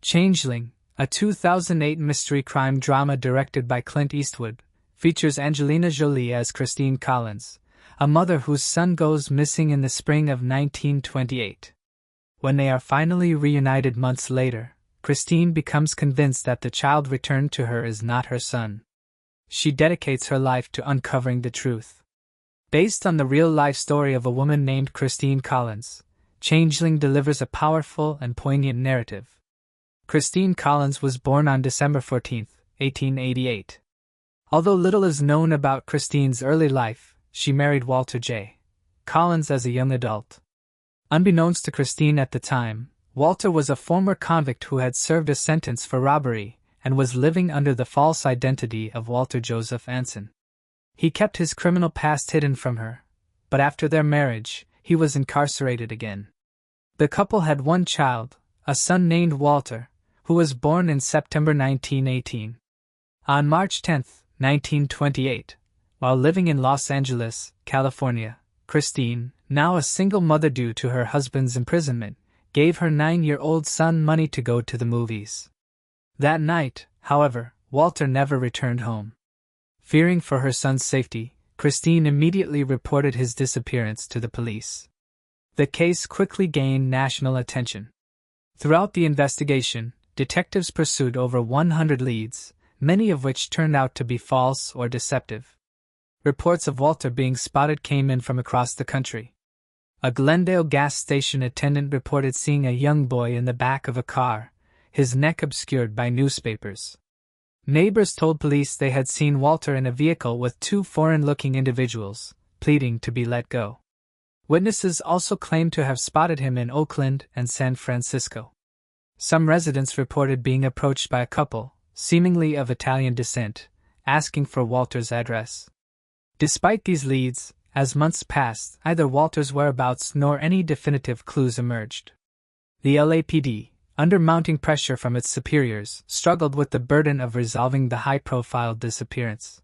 Changeling, a 2008 mystery crime drama directed by Clint Eastwood, features Angelina Jolie as Christine Collins, a mother whose son goes missing in the spring of 1928. When they are finally reunited months later, Christine becomes convinced that the child returned to her is not her son. She dedicates her life to uncovering the truth. Based on the real-life story of a woman named Christine Collins, Changeling delivers a powerful and poignant narrative. Christine Collins was born on December 14, 1888. Although little is known about Christine's early life, she married Walter J. Collins as a young adult. Unbeknownst to Christine at the time, Walter was a former convict who had served a sentence for robbery and was living under the false identity of Walter Joseph Anson. He kept his criminal past hidden from her, but after their marriage, he was incarcerated again. The couple had one child, a son named Walter, who was born in September 1918. On March 10, 1928, while living in Los Angeles, California, Christine, now a single mother due to her husband's imprisonment, gave her 9-year-old son money to go to the movies. That night, however, Walter never returned home. Fearing for her son's safety, Christine immediately reported his disappearance to the police. The case quickly gained national attention. Throughout the investigation, detectives pursued over 100 leads, many of which turned out to be false or deceptive. Reports of Walter being spotted came in from across the country. A Glendale gas station attendant reported seeing a young boy in the back of a car, his neck obscured by newspapers. Neighbors told police they had seen Walter in a vehicle with 2 foreign-looking individuals, pleading to be let go. Witnesses also claimed to have spotted him in Oakland and San Francisco. Some residents reported being approached by a couple, seemingly of Italian descent, asking for Walter's address. Despite these leads, as months passed, neither Walter's whereabouts nor any definitive clues emerged. The LAPD, under mounting pressure from its superiors, struggled with the burden of resolving the high-profile disappearance.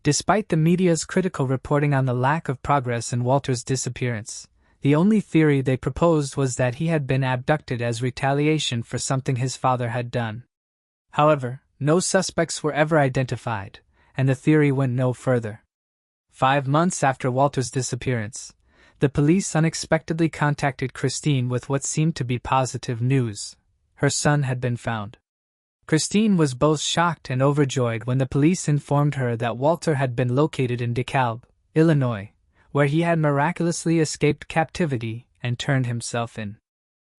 Despite the media's critical reporting on the lack of progress in Walter's disappearance, the only theory they proposed was that he had been abducted as retaliation for something his father had done. However, no suspects were ever identified, and the theory went no further. 5 months after Walter's disappearance, the police unexpectedly contacted Christine with what seemed to be positive news. Her son had been found. Christine was both shocked and overjoyed when the police informed her that Walter had been located in DeKalb, Illinois, where he had miraculously escaped captivity and turned himself in.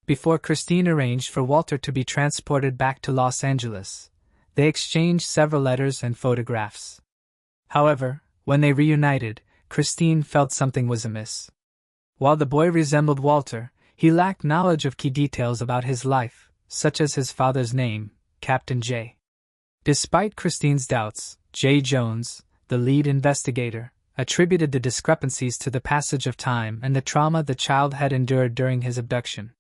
Before Christine arranged for Walter to be transported back to Los Angeles, they exchanged several letters and photographs. However, when they reunited, Christine felt something was amiss. While the boy resembled Walter, he lacked knowledge of key details about his life, such as his father's name, Captain J. Despite Christine's doubts, J. Jones, the lead investigator, attributed the discrepancies to the passage of time and the trauma the child had endured during his abduction.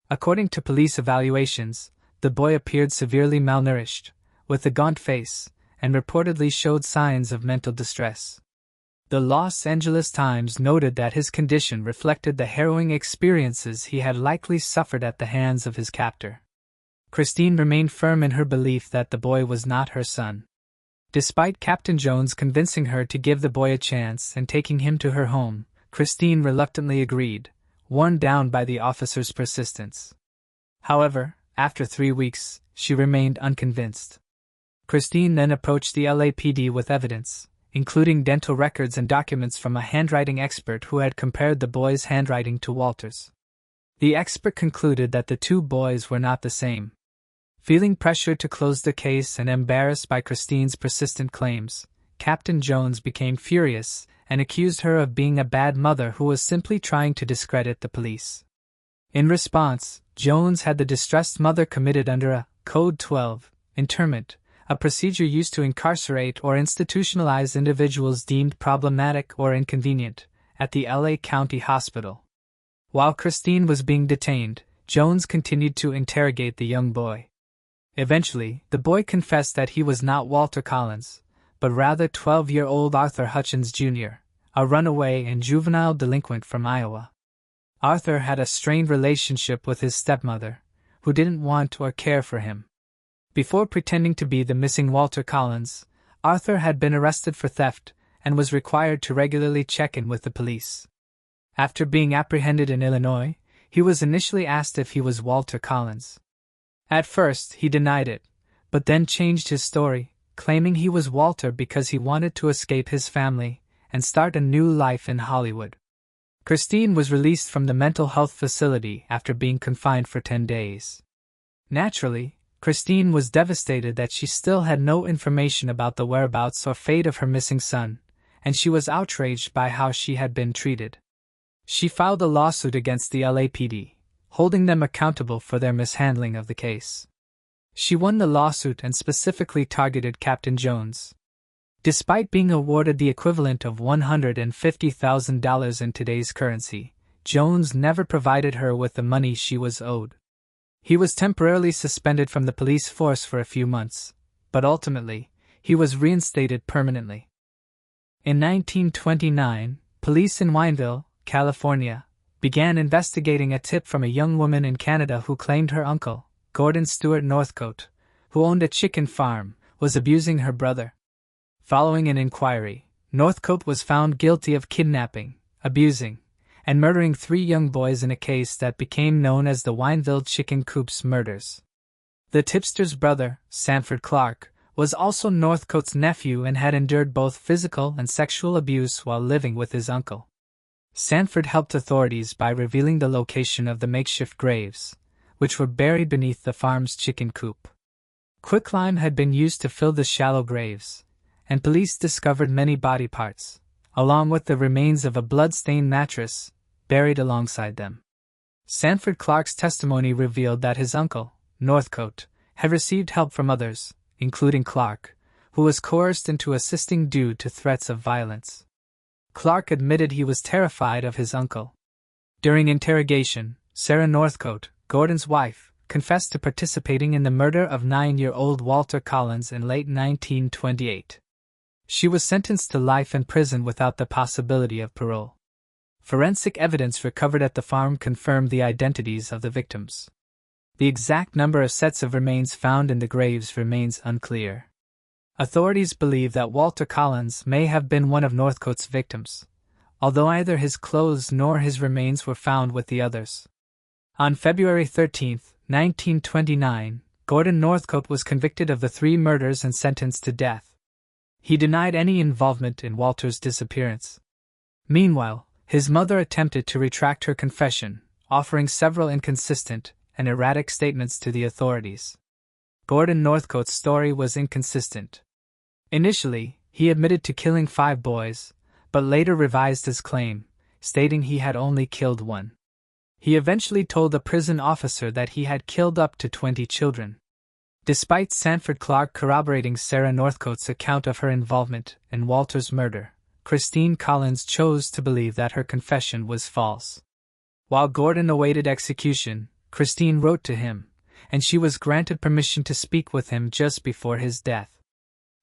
According to police evaluations, the boy appeared severely malnourished, with a gaunt face, and reportedly showed signs of mental distress. The Los Angeles Times noted that his condition reflected the harrowing experiences he had likely suffered at the hands of his captor. Christine remained firm in her belief that the boy was not her son. Despite Captain Jones convincing her to give the boy a chance and taking him to her home, Christine reluctantly agreed, worn down by the officer's persistence. However, after 3 weeks, she remained unconvinced. Christine then approached the LAPD with evidence, including dental records and documents from a handwriting expert who had compared the boy's handwriting to Walter's. The expert concluded that the 2 boys were not the same. Feeling pressured to close the case and embarrassed by Christine's persistent claims, Captain Jones became furious and accused her of being a bad mother who was simply trying to discredit the police. In response, Jones had the distressed mother committed under a Code 12 internment, a procedure used to incarcerate or institutionalize individuals deemed problematic or inconvenient, at the LA County Hospital. While Christine was being detained, Jones continued to interrogate the young boy. Eventually, the boy confessed that he was not Walter Collins, but rather 12-year-old Arthur Hutchins Jr., a runaway and juvenile delinquent from Iowa. Arthur had a strained relationship with his stepmother, who didn't want or care for him. Before pretending to be the missing Walter Collins, Arthur had been arrested for theft and was required to regularly check in with the police. After being apprehended in Illinois, he was initially asked if he was Walter Collins. At first, he denied it, but then changed his story, claiming he was Walter because he wanted to escape his family and start a new life in Hollywood. Christine was released from the mental health facility after being confined for 10 days. Naturally, Christine was devastated that she still had no information about the whereabouts or fate of her missing son, and she was outraged by how she had been treated. She filed a lawsuit against the LAPD, holding them accountable for their mishandling of the case. She won the lawsuit and specifically targeted Captain Jones. Despite being awarded the equivalent of $150,000 in today's currency, Jones never provided her with the money she was owed. He was temporarily suspended from the police force for a few months, but ultimately, he was reinstated permanently. In 1929, police in Wineville, California, began investigating a tip from a young woman in Canada who claimed her uncle, Gordon Stewart Northcote, who owned a chicken farm, was abusing her brother. Following an inquiry, Northcote was found guilty of kidnapping, abusing, and murdering 3 young boys in a case that became known as the Wineville Chicken Coops murders. The tipster's brother, Sanford Clark, was also Northcote's nephew and had endured both physical and sexual abuse while living with his uncle. Sanford helped authorities by revealing the location of the makeshift graves, which were buried beneath the farm's chicken coop. Quicklime had been used to fill the shallow graves, and police discovered many body parts, along with the remains of a blood-stained mattress, buried alongside them. Sanford Clark's testimony revealed that his uncle, Northcote, had received help from others, including Clark, who was coerced into assisting due to threats of violence. Clark admitted he was terrified of his uncle. During interrogation, Sarah Northcote, Gordon's wife, confessed to participating in the murder of 9-year-old Walter Collins in late 1928. She was sentenced to life in prison without the possibility of parole. Forensic evidence recovered at the farm confirmed the identities of the victims. The exact number of sets of remains found in the graves remains unclear. Authorities believe that Walter Collins may have been one of Northcote's victims, although neither his clothes nor his remains were found with the others. On February 13, 1929, Gordon Northcote was convicted of the 3 murders and sentenced to death. He denied any involvement in Walter's disappearance. Meanwhile, his mother attempted to retract her confession, offering several inconsistent and erratic statements to the authorities. Gordon Northcote's story was inconsistent. Initially, he admitted to killing 5 boys, but later revised his claim, stating he had only killed 1. He eventually told a prison officer that he had killed up to 20 children. Despite Sanford Clark corroborating Sarah Northcote's account of her involvement in Walter's murder, Christine Collins chose to believe that her confession was false. While Gordon awaited execution, Christine wrote to him, and she was granted permission to speak with him just before his death.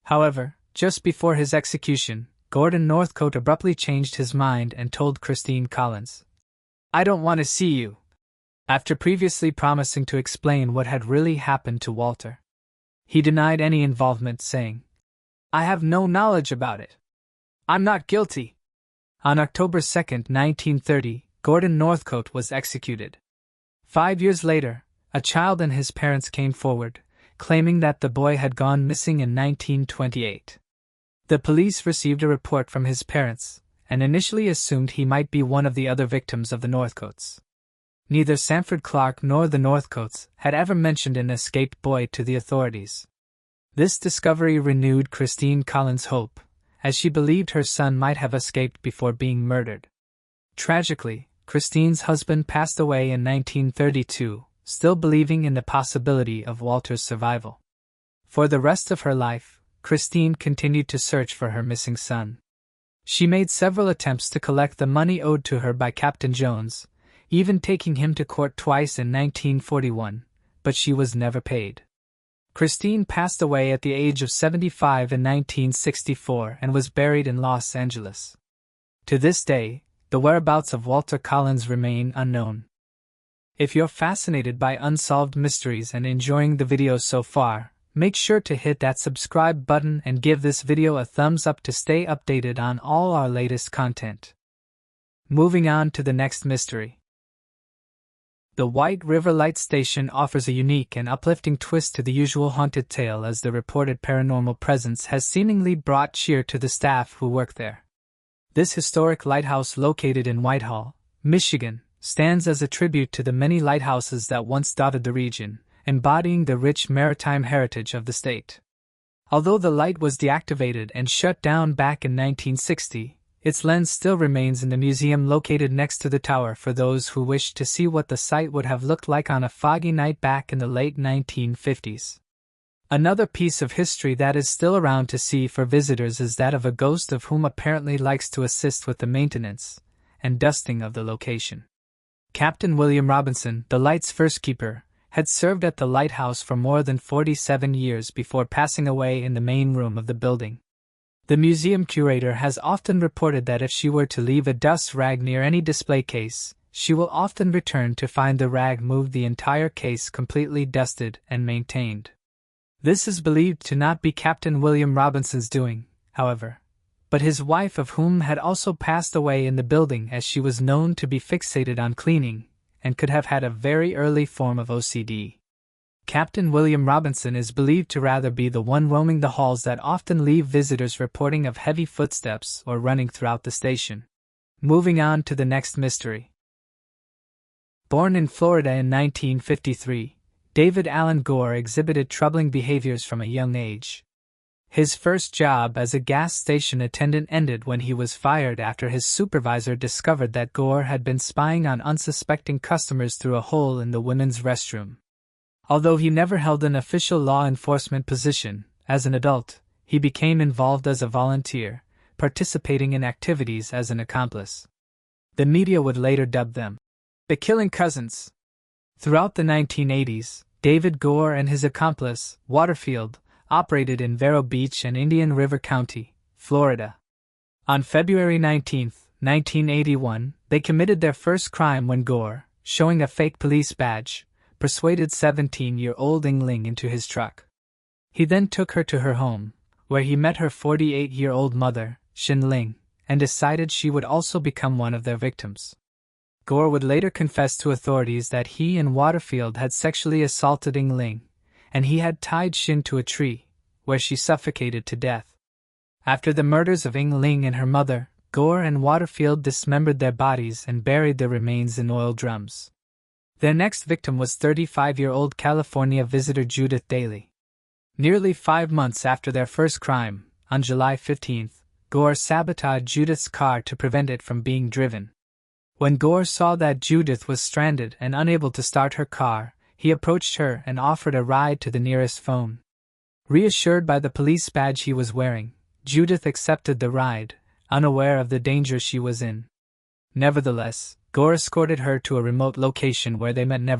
However, just before his execution, Gordon Northcote abruptly changed his mind and told Christine Collins, "I don't want to see you," after previously promising to explain what had really happened to Walter. He denied any involvement, saying, "I have no knowledge about it. I'm not guilty." On October 2, 1930, Gordon Northcote was executed. 5 years later, a child and his parents came forward, claiming that the boy had gone missing in 1928. The police received a report from his parents, and initially assumed he might be one of the other victims of the Northcotes. Neither Sanford Clark nor the Northcotes had ever mentioned an escaped boy to the authorities. This discovery renewed Christine Collins' hope, as she believed her son might have escaped before being murdered. Tragically, Christine's husband passed away in 1932, still believing in the possibility of Walter's survival. For the rest of her life, Christine continued to search for her missing son. She made several attempts to collect the money owed to her by Captain Jones, even taking him to court twice in 1941, but she was never paid. Christine passed away at the age of 75 in 1964 and was buried in Los Angeles. To this day, the whereabouts of Walter Collins remain unknown. If you're fascinated by unsolved mysteries and enjoying the video so far, make sure to hit that subscribe button and give this video a thumbs up to stay updated on all our latest content. Moving on to the next mystery. The White River Light Station offers a unique and uplifting twist to the usual haunted tale, as the reported paranormal presence has seemingly brought cheer to the staff who work there. This historic lighthouse, located in Whitehall, Michigan, stands as a tribute to the many lighthouses that once dotted the region, embodying the rich maritime heritage of the state. Although the light was deactivated and shut down back in 1960, its lens still remains in the museum located next to the tower for those who wish to see what the site would have looked like on a foggy night back in the late 1950s. Another piece of history that is still around to see for visitors is that of a ghost of whom apparently likes to assist with the maintenance and dusting of the location. Captain William Robinson, the light's first keeper, had served at the lighthouse for more than 47 years before passing away in the main room of the building. The museum curator has often reported that if she were to leave a dust rag near any display case, she will often return to find the rag moved, the entire case completely dusted and maintained. This is believed to not be Captain William Robinson's doing, however, but his wife, of whom had also passed away in the building, as she was known to be fixated on cleaning and could have had a very early form of OCD. Captain William Robinson is believed to rather be the one roaming the halls that often leave visitors reporting of heavy footsteps or running throughout the station. Moving on to the next mystery. Born in Florida in 1953, David Allen Gore exhibited troubling behaviors from a young age. His first job as a gas station attendant ended when he was fired after his supervisor discovered that Gore had been spying on unsuspecting customers through a hole in the women's restroom. Although he never held an official law enforcement position, as an adult, he became involved as a volunteer, participating in activities as an accomplice. The media would later dub them the Killing Cousins. Throughout the 1980s, David Gore and his accomplice, Waterfield, operated in Vero Beach and Indian River County, Florida. On February 19, 1981, they committed their first crime when Gore, showing a fake police badge, persuaded 17-year-old Ing Ling into his truck. He then took her to her home, where he met her 48-year-old mother, Shin Ling, and decided she would also become one of their victims. Gore would later confess to authorities that he and Waterfield had sexually assaulted Ing Ling, and he had tied Shin to a tree, where she suffocated to death. After the murders of Ing Ling and her mother, Gore and Waterfield dismembered their bodies and buried their remains in oil drums. Their next victim was 35-year-old California visitor Judith Daly. Nearly 5 months after their first crime, on July 15, Gore sabotaged Judith's car to prevent it from being driven. When Gore saw that Judith was stranded and unable to start her car, he approached her and offered a ride to the nearest phone. Reassured by the police badge he was wearing, Judith accepted the ride, unaware of the danger she was in. Nevertheless, Gore escorted her to a remote location where they met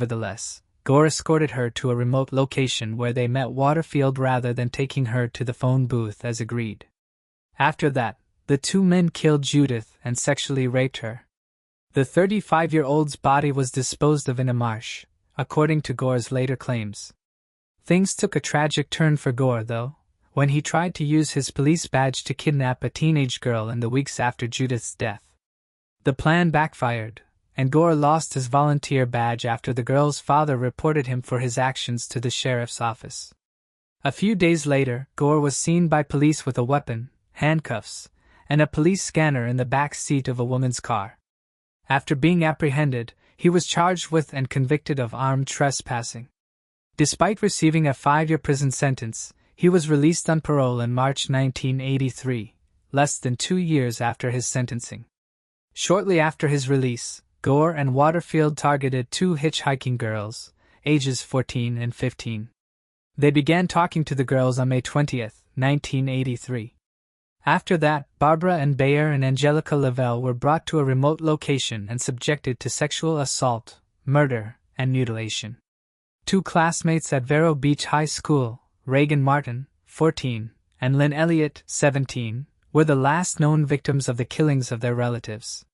Waterfield rather than taking her to the phone booth as agreed. After that, the two men killed Judith and sexually raped her. The 35-year-old's body was disposed of in a marsh, according to Gore's later claims. Things took a tragic turn for Gore, though, when he tried to use his police badge to kidnap a teenage girl in the weeks after Judith's death. The plan backfired, and Gore lost his volunteer badge after the girl's father reported him for his actions to the sheriff's office. A few days later, Gore was seen by police with a weapon, handcuffs, and a police scanner in the back seat of a woman's car. After being apprehended, he was charged with and convicted of armed trespassing. Despite receiving a 5-year prison sentence, he was released on parole in March 1983, less than 2 years after his sentencing. Shortly after his release, Gore and Waterfield targeted 2 hitchhiking girls, ages 14 and 15. They began talking to the girls on May 20, 1983. After that, Barbara Ann Bayer and Angelica Lavelle were brought to a remote location and subjected to sexual assault, murder, and mutilation. 2 classmates at Vero Beach High School, Reagan Martin, 14, and Lynn Elliott, 17, were the last known victims of the killings of their relatives.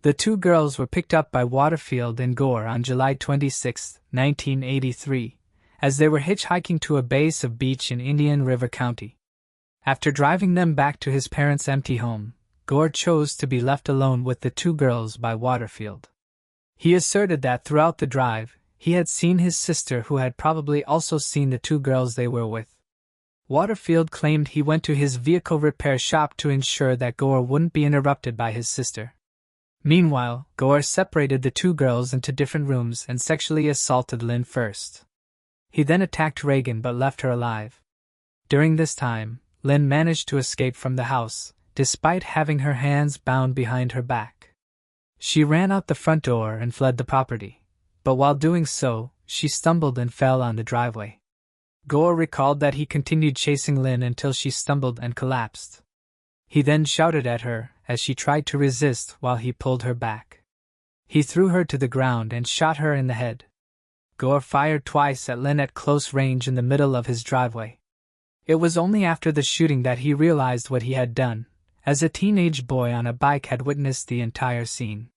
The two girls were picked up by Waterfield and Gore on July 26, 1983, as they were hitchhiking to a base of beach in Indian River County. After driving them back to his parents' empty home, Gore chose to be left alone with the two girls by Waterfield. He asserted that throughout the drive, he had seen his sister, who had probably also seen the two girls they were with. Waterfield claimed he went to his vehicle repair shop to ensure that Gore wouldn't be interrupted by his sister. Meanwhile, Gore separated the two girls into different rooms and sexually assaulted Lynn first. He then attacked Reagan but left her alive. During this time, Lynn managed to escape from the house, despite having her hands bound behind her back. She ran out the front door and fled the property, but while doing so, she stumbled and fell on the driveway. Gore recalled that he continued chasing Lynn until she stumbled and collapsed. He then shouted at her as she tried to resist while he pulled her back. He threw her to the ground and shot her in the head. Gore fired twice at Lynn at close range in the middle of his driveway. It was only after the shooting that he realized what he had done, as a teenage boy on a bike had witnessed the entire scene.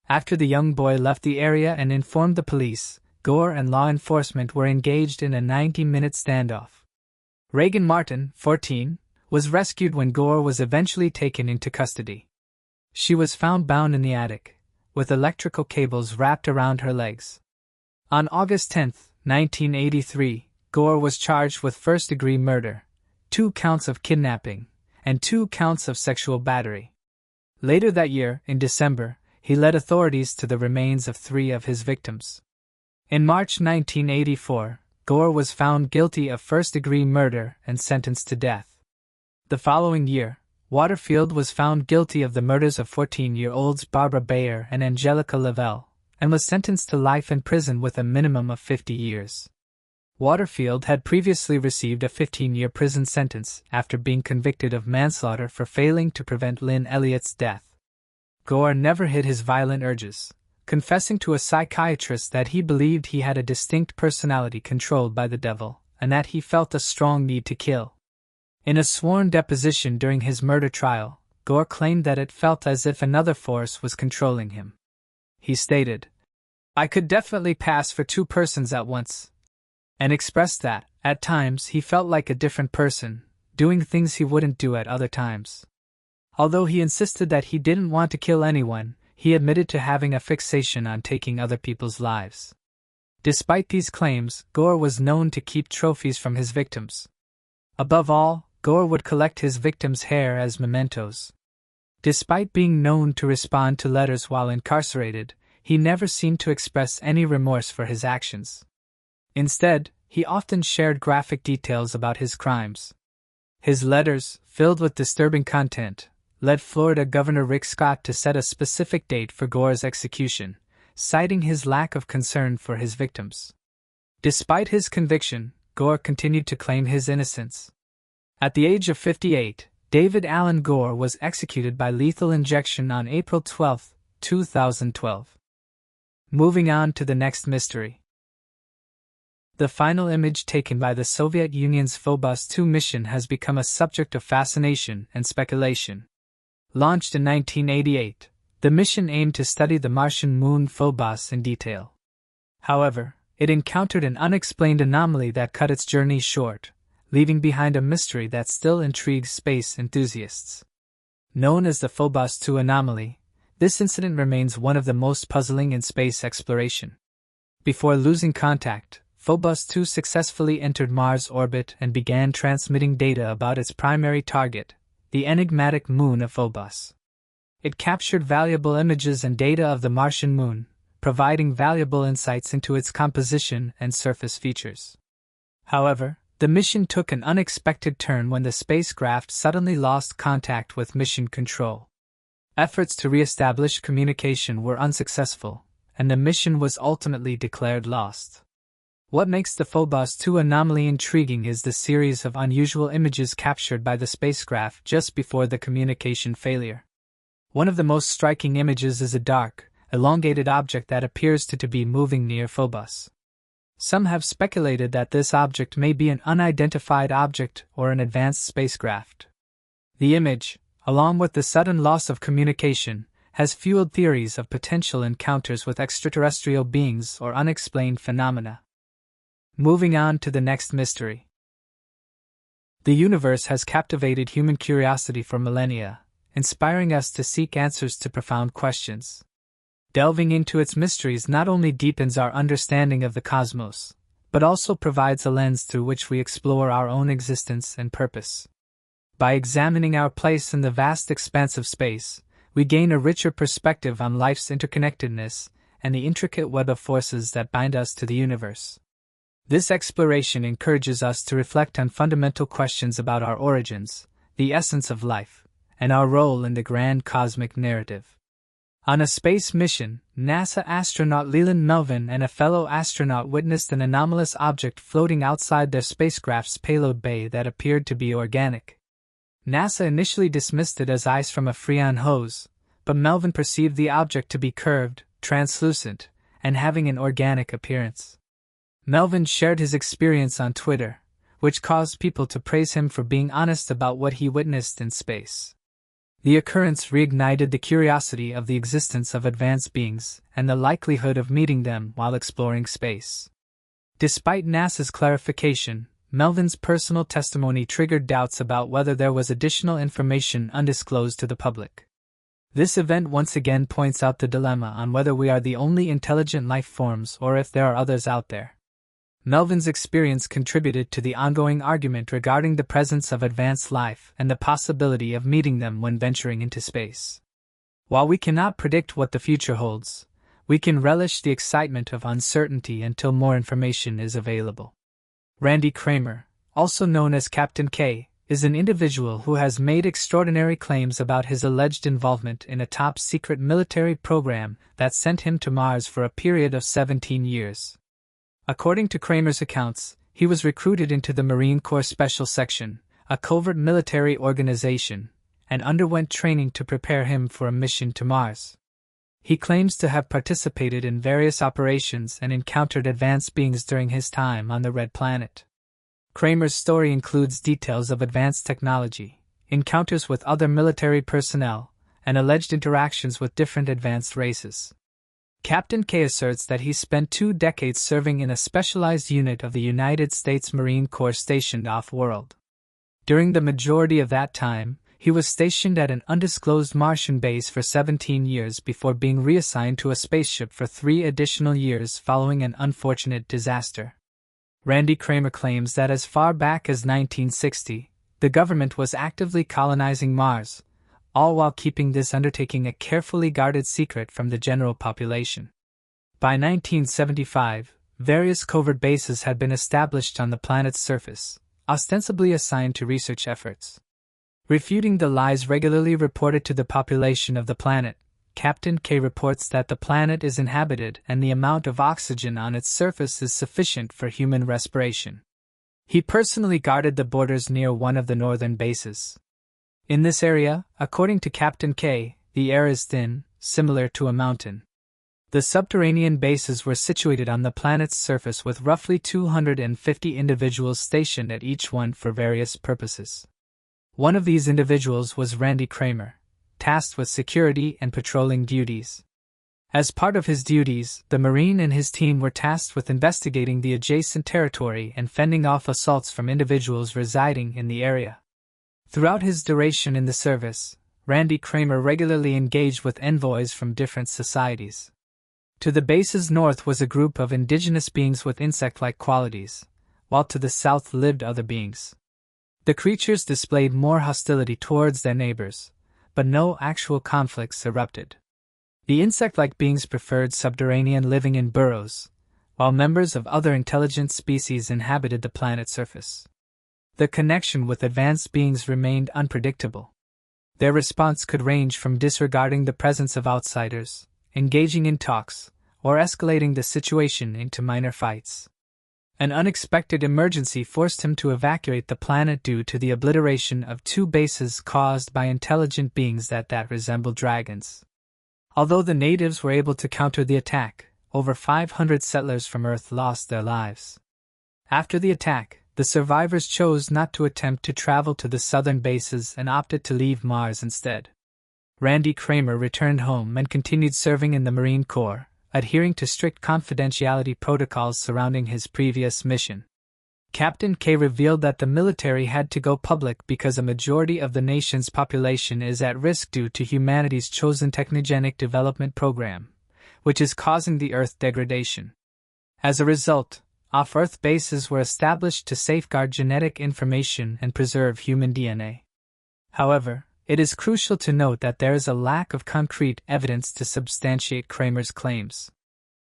After the young boy left the area and informed the police, Gore and law enforcement were engaged in a 90-minute standoff. Reagan Martin, 14, was rescued when Gore was eventually taken into custody. She was found bound in the attic, with electrical cables wrapped around her legs. On August 10, 1983, Gore was charged with first-degree murder, 2 counts of kidnapping, and 2 counts of sexual battery. Later that year, in December, he led authorities to the remains of 3 of his victims. In March 1984, Gore was found guilty of first-degree murder and sentenced to death. The following year, Waterfield was found guilty of the murders of 14-year-olds Barbara Bayer and Angelica Lavelle, and was sentenced to life in prison with a minimum of 50 years. Waterfield had previously received a 15-year prison sentence after being convicted of manslaughter for failing to prevent Lynn Elliott's death. Gore never hid his violent urges, confessing to a psychiatrist that he believed he had a distinct personality controlled by the devil, and that he felt a strong need to kill. In a sworn deposition during his murder trial, Gore claimed that it felt as if another force was controlling him. He stated, "I could definitely pass for 2 persons at once," and expressed that, at times, he felt like a different person, doing things he wouldn't do at other times. Although he insisted that he didn't want to kill anyone, he admitted to having a fixation on taking other people's lives. Despite these claims, Gore was known to keep trophies from his victims. Above all, Gore would collect his victims' hair as mementos. Despite being known to respond to letters while incarcerated, he never seemed to express any remorse for his actions. Instead, he often shared graphic details about his crimes. His letters, filled with disturbing content, led Florida Governor Rick Scott to set a specific date for Gore's execution, citing his lack of concern for his victims. Despite his conviction, Gore continued to claim his innocence. At the age of 58, David Allen Gore was executed by lethal injection on April 12, 2012. Moving on to the next mystery. The final image taken by the Soviet Union's Phobos 2 mission has become a subject of fascination and speculation. Launched in 1988, the mission aimed to study the Martian moon Phobos in detail. However, it encountered an unexplained anomaly that cut its journey short, leaving behind a mystery that still intrigues space enthusiasts. Known as the Phobos 2 anomaly, this incident remains one of the most puzzling in space exploration. Before losing contact, Phobos 2 successfully entered Mars' orbit and began transmitting data about its primary target, the enigmatic moon of Phobos. It captured valuable images and data of the Martian moon, providing valuable insights into its composition and surface features. However, the mission took an unexpected turn when the spacecraft suddenly lost contact with mission control. Efforts to re-establish communication were unsuccessful, and the mission was ultimately declared lost. What makes the Phobos 2 anomaly intriguing is the series of unusual images captured by the spacecraft just before the communication failure. One of the most striking images is a dark, elongated object that appears to be moving near Phobos. Some have speculated that this object may be an unidentified object or an advanced spacecraft. The image, along with the sudden loss of communication, has fueled theories of potential encounters with extraterrestrial beings or unexplained phenomena. Moving on to the next mystery. The universe has captivated human curiosity for millennia, inspiring us to seek answers to profound questions. Delving into its mysteries not only deepens our understanding of the cosmos, but also provides a lens through which we explore our own existence and purpose. By examining our place in the vast expanse of space, we gain a richer perspective on life's interconnectedness and the intricate web of forces that bind us to the universe. This exploration encourages us to reflect on fundamental questions about our origins, the essence of life, and our role in the grand cosmic narrative. On a space mission, NASA astronaut Leland Melvin and a fellow astronaut witnessed an anomalous object floating outside their spacecraft's payload bay that appeared to be organic. NASA initially dismissed it as ice from a Freon hose, but Melvin perceived the object to be curved, translucent, and having an organic appearance. Melvin shared his experience on Twitter, which caused people to praise him for being honest about what he witnessed in space. The occurrence reignited the curiosity of the existence of advanced beings and the likelihood of meeting them while exploring space. Despite NASA's clarification, Melvin's personal testimony triggered doubts about whether there was additional information undisclosed to the public. This event once again points out the dilemma on whether we are the only intelligent life forms or if there are others out there. Melvin's experience contributed to the ongoing argument regarding the presence of advanced life and the possibility of meeting them when venturing into space. While we cannot predict what the future holds, we can relish the excitement of uncertainty until more information is available. Randy Kramer, also known as Captain K, is an individual who has made extraordinary claims about his alleged involvement in a top-secret military program that sent him to Mars for a period of 17 years. According to Kramer's accounts, he was recruited into the Marine Corps Special Section, a covert military organization, and underwent training to prepare him for a mission to Mars. He claims to have participated in various operations and encountered advanced beings during his time on the Red Planet. Kramer's story includes details of advanced technology, encounters with other military personnel, and alleged interactions with different advanced races. Captain K asserts that he spent 2 decades serving in a specialized unit of the United States Marine Corps stationed off-world. During the majority of that time, he was stationed at an undisclosed Martian base for 17 years before being reassigned to a spaceship for 3 additional years following an unfortunate disaster. Randy Kramer claims that as far back as 1960, the government was actively colonizing Mars, all while keeping this undertaking a carefully guarded secret from the general population. By 1975, various covert bases had been established on the planet's surface, ostensibly assigned to research efforts. Refuting the lies regularly reported to the population of the planet, Captain K reports that the planet is inhabited and the amount of oxygen on its surface is sufficient for human respiration. He personally guarded the borders near one of the northern bases. In this area, according to Captain K, the air is thin, similar to a mountain. The subterranean bases were situated on the planet's surface with roughly 250 individuals stationed at each one for various purposes. One of these individuals was Randy Kramer, tasked with security and patrolling duties. As part of his duties, the Marine and his team were tasked with investigating the adjacent territory and fending off assaults from individuals residing in the area. Throughout his duration in the service, Randy Kramer regularly engaged with envoys from different societies. To the base's north was a group of indigenous beings with insect-like qualities, while to the south lived other beings. The creatures displayed more hostility towards their neighbors, but no actual conflicts erupted. The insect-like beings preferred subterranean living in burrows, while members of other intelligent species inhabited the planet's surface. The connection with advanced beings remained unpredictable. Their response could range from disregarding the presence of outsiders, engaging in talks, or escalating the situation into minor fights. An unexpected emergency forced him to evacuate the planet due to the obliteration of 2 bases caused by intelligent beings that resembled dragons. Although the natives were able to counter the attack, over 500 settlers from Earth lost their lives. After the attack, the survivors chose not to attempt to travel to the southern bases and opted to leave Mars instead. Randy Kramer returned home and continued serving in the Marine Corps, adhering to strict confidentiality protocols surrounding his previous mission. Captain K revealed that the military had to go public because a majority of the nation's population is at risk due to humanity's chosen technogenic development program, which is causing the Earth degradation. As a result, off-Earth bases were established to safeguard genetic information and preserve human DNA. However, it is crucial to note that there is a lack of concrete evidence to substantiate Kramer's claims.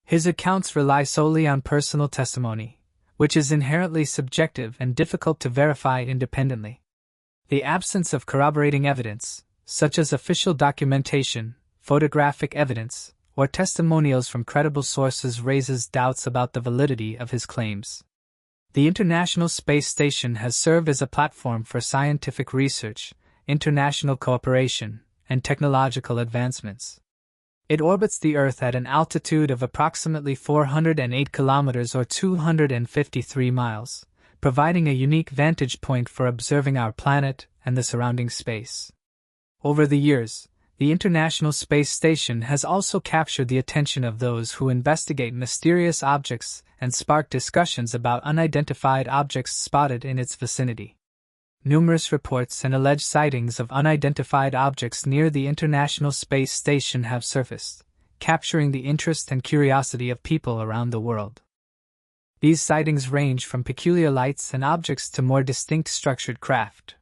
His accounts rely solely on personal testimony, which is inherently subjective and difficult to verify independently. The absence of corroborating evidence, such as official documentation, photographic evidence, or testimonials from credible sources, raises doubts about the validity of his claims. The International Space Station has served as a platform for scientific research, international cooperation, and technological advancements. It orbits the Earth at an altitude of approximately 408 kilometers or 253 miles, providing a unique vantage point for observing our planet and the surrounding space. Over the years, the International Space Station has also captured the attention of those who investigate mysterious objects and spark discussions about unidentified objects spotted in its vicinity. Numerous reports and alleged sightings of unidentified objects near the International Space Station have surfaced, capturing the interest and curiosity of people around the world. These sightings range from peculiar lights and objects to more distinct structured craft.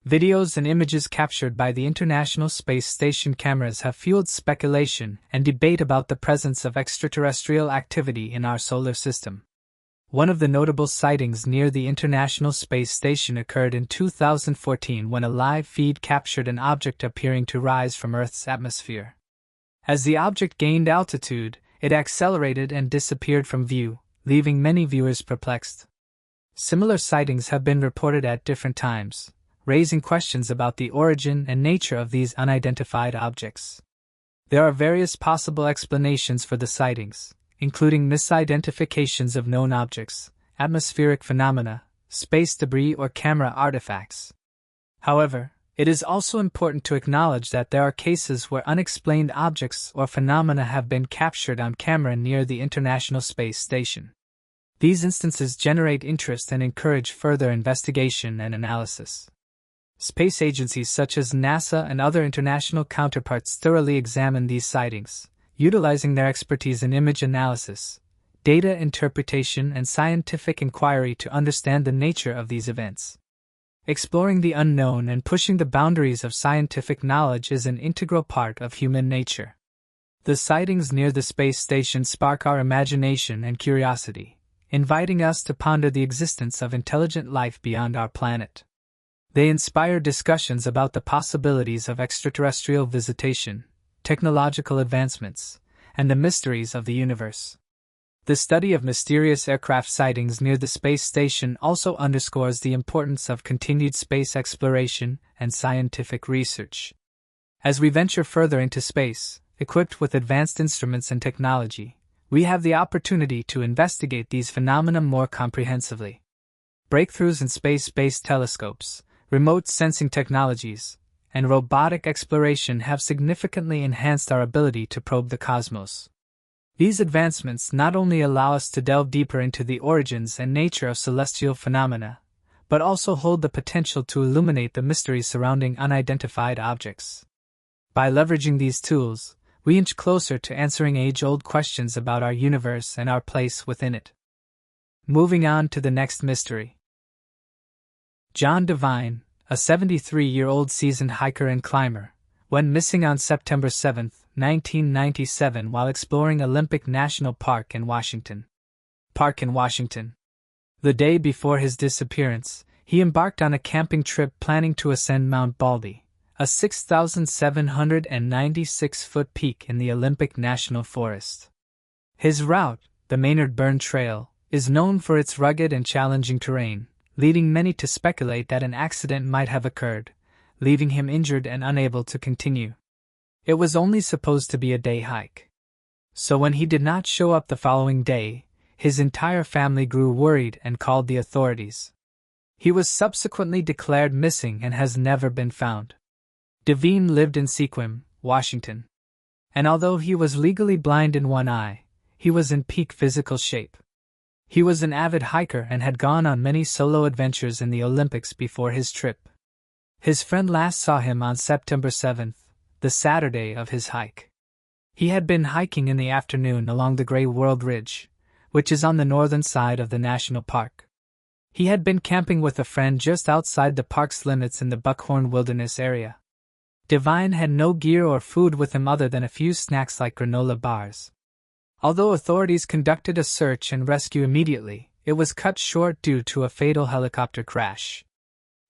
Videos and images captured by the International Space Station cameras have fueled speculation and debate about the presence of extraterrestrial activity in our solar system. One of the notable sightings near the International Space Station occurred in 2014 when a live feed captured an object appearing to rise from Earth's atmosphere. As the object gained altitude, it accelerated and disappeared from view, leaving many viewers perplexed. Similar sightings have been reported at different times, raising questions about the origin and nature of these unidentified objects. There are various possible explanations for the sightings, including misidentifications of known objects, atmospheric phenomena, space debris, or camera artifacts. However, it is also important to acknowledge that there are cases where unexplained objects or phenomena have been captured on camera near the International Space Station. These instances generate interest and encourage further investigation and analysis. Space agencies such as NASA and other international counterparts thoroughly examine these sightings, utilizing their expertise in image analysis, data interpretation, and scientific inquiry to understand the nature of these events. Exploring the unknown and pushing the boundaries of scientific knowledge is an integral part of human nature. The sightings near the space station spark our imagination and curiosity, inviting us to ponder the existence of intelligent life beyond our planet. They inspire discussions about the possibilities of extraterrestrial visitation, technological advancements, and the mysteries of the universe. The study of mysterious aircraft sightings near the space station also underscores the importance of continued space exploration and scientific research. As we venture further into space, equipped with advanced instruments and technology, we have the opportunity to investigate these phenomena more comprehensively. Breakthroughs in space-based telescopes, remote sensing technologies, and robotic exploration have significantly enhanced our ability to probe the cosmos. These advancements not only allow us to delve deeper into the origins and nature of celestial phenomena, but also hold the potential to illuminate the mysteries surrounding unidentified objects. By leveraging these tools, we inch closer to answering age-old questions about our universe and our place within it. Moving on to the next mystery. John Devine, a 73-year-old seasoned hiker and climber, went missing on September 7, 1997 while exploring Olympic National Park in Washington. The day before his disappearance, he embarked on a camping trip planning to ascend Mount Baldy, a 6,796-foot peak in the Olympic National Forest. His route, the Maynard Burn Trail, is known for its rugged and challenging terrain, leading many to speculate that an accident might have occurred, leaving him injured and unable to continue. It was only supposed to be a day hike. So when he did not show up the following day, his entire family grew worried and called the authorities. He was subsequently declared missing and has never been found. Devine lived in Sequim, Washington. And although he was legally blind in one eye, he was in peak physical shape. He was an avid hiker and had gone on many solo adventures in the Olympics before his trip. His friend last saw him on September 7th, the Saturday of his hike. He had been hiking in the afternoon along the Grey World Ridge, which is on the northern side of the national park. He had been camping with a friend just outside the park's limits in the Buckhorn Wilderness area. Devine had no gear or food with him other than a few snacks like granola bars. Although authorities conducted a search and rescue immediately, it was cut short due to a fatal helicopter crash.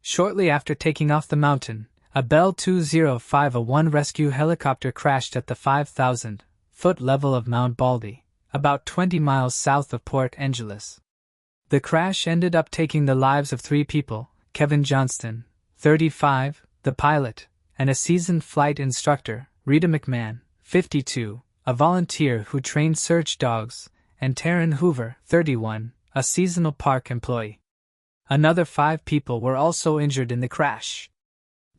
Shortly after taking off the mountain, a Bell 20501 rescue helicopter crashed at the 5,000-foot level of Mount Baldy, about 20 miles south of Port Angeles. The crash ended up taking the lives of 3 people: Kevin Johnston, 35, the pilot, and a seasoned flight instructor, Rita McMahon, 52, a volunteer who trained search dogs, and Taryn Hoover, 31, a seasonal park employee. Another 5 people were also injured in the crash.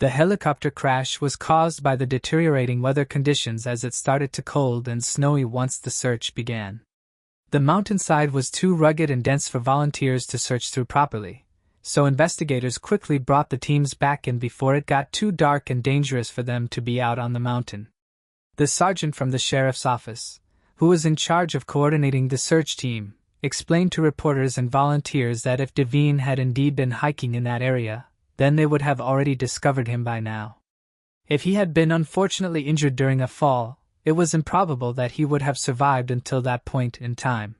The helicopter crash was caused by the deteriorating weather conditions as it started to cold and snowy once the search began. The mountainside was too rugged and dense for volunteers to search through properly, so investigators quickly brought the teams back in before it got too dark and dangerous for them to be out on the mountain. The sergeant from the sheriff's office, who was in charge of coordinating the search team, explained to reporters and volunteers that if Devine had indeed been hiking in that area, then they would have already discovered him by now. If he had been unfortunately injured during a fall, it was improbable that he would have survived until that point in time.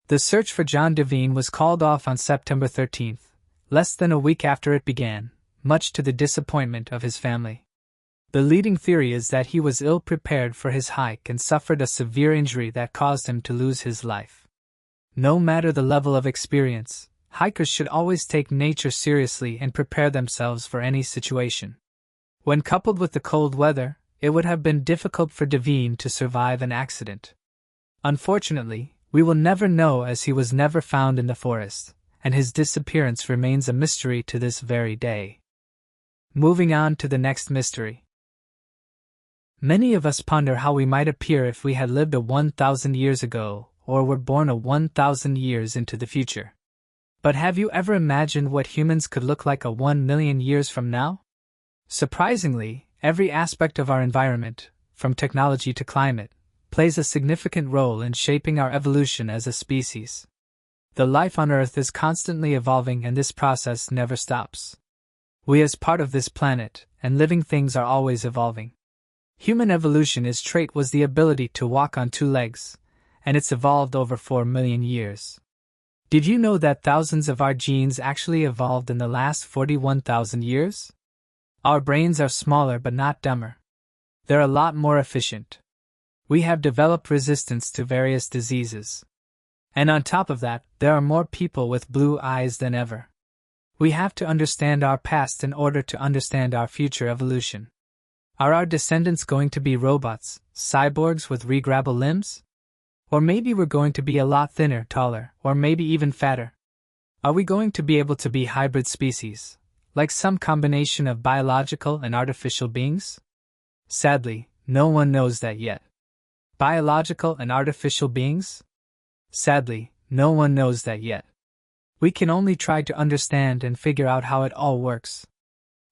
The search for John Devine was called off on September 13th, less than a week after it began, much to the disappointment of his family. The leading theory is that he was ill-prepared for his hike and suffered a severe injury that caused him to lose his life. No matter the level of experience, hikers should always take nature seriously and prepare themselves for any situation. When coupled with the cold weather, it would have been difficult for Devine to survive an accident. Unfortunately, we will never know as he was never found in the forest, and his disappearance remains a mystery to this very day. Moving on to the next mystery. Many of us ponder how we might appear if we had lived 1,000 years ago, or were born 1,000 years into the future. But have you ever imagined what humans could look like 1,000,000 years from now? Surprisingly, every aspect of our environment, from technology to climate, plays a significant role in shaping our evolution as a species. The life on Earth is constantly evolving and this process never stops. We as part of this planet, and living things are always evolving. Human evolution's trait was the ability to walk on 2 legs, and it's evolved over 4 million years. Did you know that thousands of our genes actually evolved in the last 41,000 years? Our brains are smaller but not dumber. They're a lot more efficient. We have developed resistance to various diseases. And on top of that, there are more people with blue eyes than ever. We have to understand our past in order to understand our future evolution. Are our descendants going to be robots, cyborgs with regrabble limbs? Or maybe we're going to be a lot thinner, taller, or maybe even fatter. Are we going to be able to be hybrid species, like some combination of biological and artificial beings? Sadly, no one knows that yet. Biological and artificial beings? Sadly, no one knows that yet. We can only try to understand and figure out how it all works.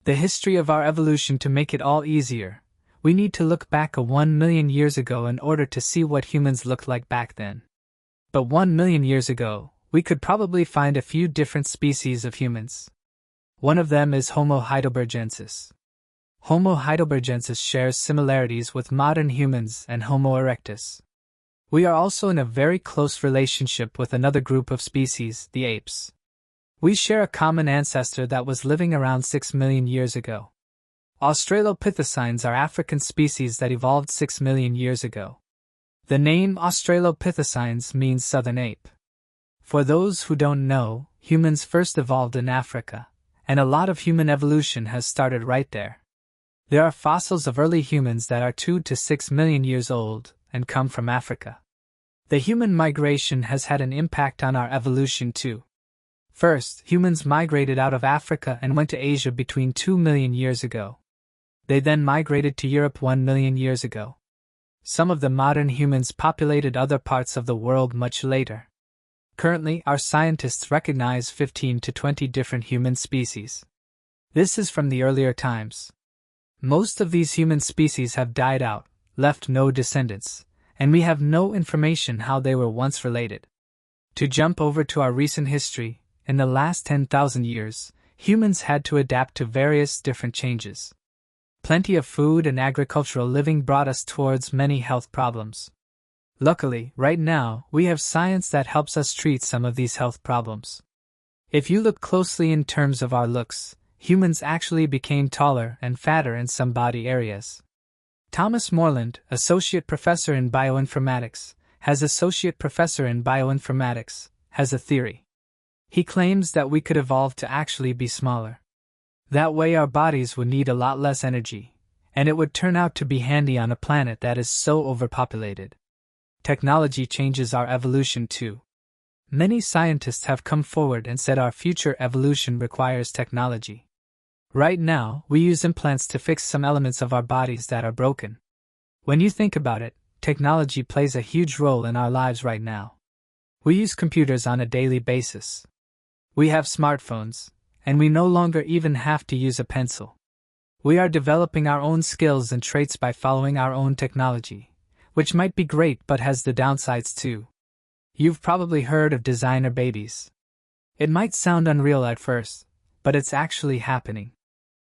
The history of our evolution to make it all easier. We need to look back 1,000,000 years ago in order to see what humans looked like back then. But 1,000,000 years ago, we could probably find a few different species of humans. One of them is Homo heidelbergensis. Homo heidelbergensis shares similarities with modern humans and Homo erectus. We are also in a very close relationship with another group of species, the apes. We share a common ancestor that was living around 6 million years ago. Australopithecines are African species that evolved 6 million years ago. The name Australopithecines means southern ape. For those who don't know, humans first evolved in Africa, and a lot of human evolution has started right there. There are fossils of early humans that are 2 to 6 million years old and come from Africa. The human migration has had an impact on our evolution too. First, humans migrated out of Africa and went to Asia between 2 million years ago. They then migrated to Europe 1 million years ago. Some of the modern humans populated other parts of the world much later. Currently, our scientists recognize 15 to 20 different human species. This is from the earlier times. Most of these human species have died out, left no descendants, and we have no information how they were once related. To jump over to our recent history, in the last 10,000 years, humans had to adapt to various different changes. Plenty of food and agricultural living brought us towards many health problems. Luckily, right now, we have science that helps us treat some of these health problems. If you look closely in terms of our looks, humans actually became taller and fatter in some body areas. Thomas Moreland, Associate Professor in Bioinformatics, has a theory. He claims that we could evolve to actually be smaller. That way our bodies would need a lot less energy, and it would turn out to be handy on a planet that is so overpopulated. Technology changes our evolution too. Many scientists have come forward and said our future evolution requires technology. Right now, we use implants to fix some elements of our bodies that are broken. When you think about it, technology plays a huge role in our lives right now. We use computers on a daily basis. We have smartphones, and we no longer even have to use a pencil. We are developing our own skills and traits by following our own technology, which might be great but has the downsides too. You've probably heard of designer babies. It might sound unreal at first, but it's actually happening.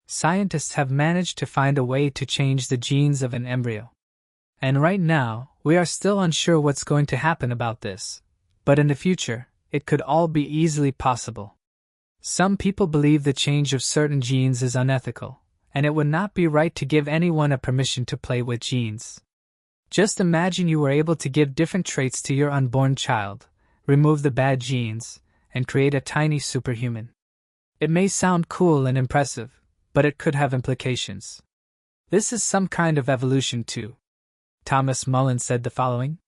Scientists have managed to find a way to change the genes of an embryo. And right now, we are still unsure what's going to happen about this, but in the future, it could all be easily possible. Some people believe the change of certain genes is unethical, and it would not be right to give anyone a permission to play with genes. Just imagine you were able to give different traits to your unborn child, remove the bad genes, and create a tiny superhuman. It may sound cool and impressive, but it could have implications. This is some kind of evolution too. Thomas Mullen said the following: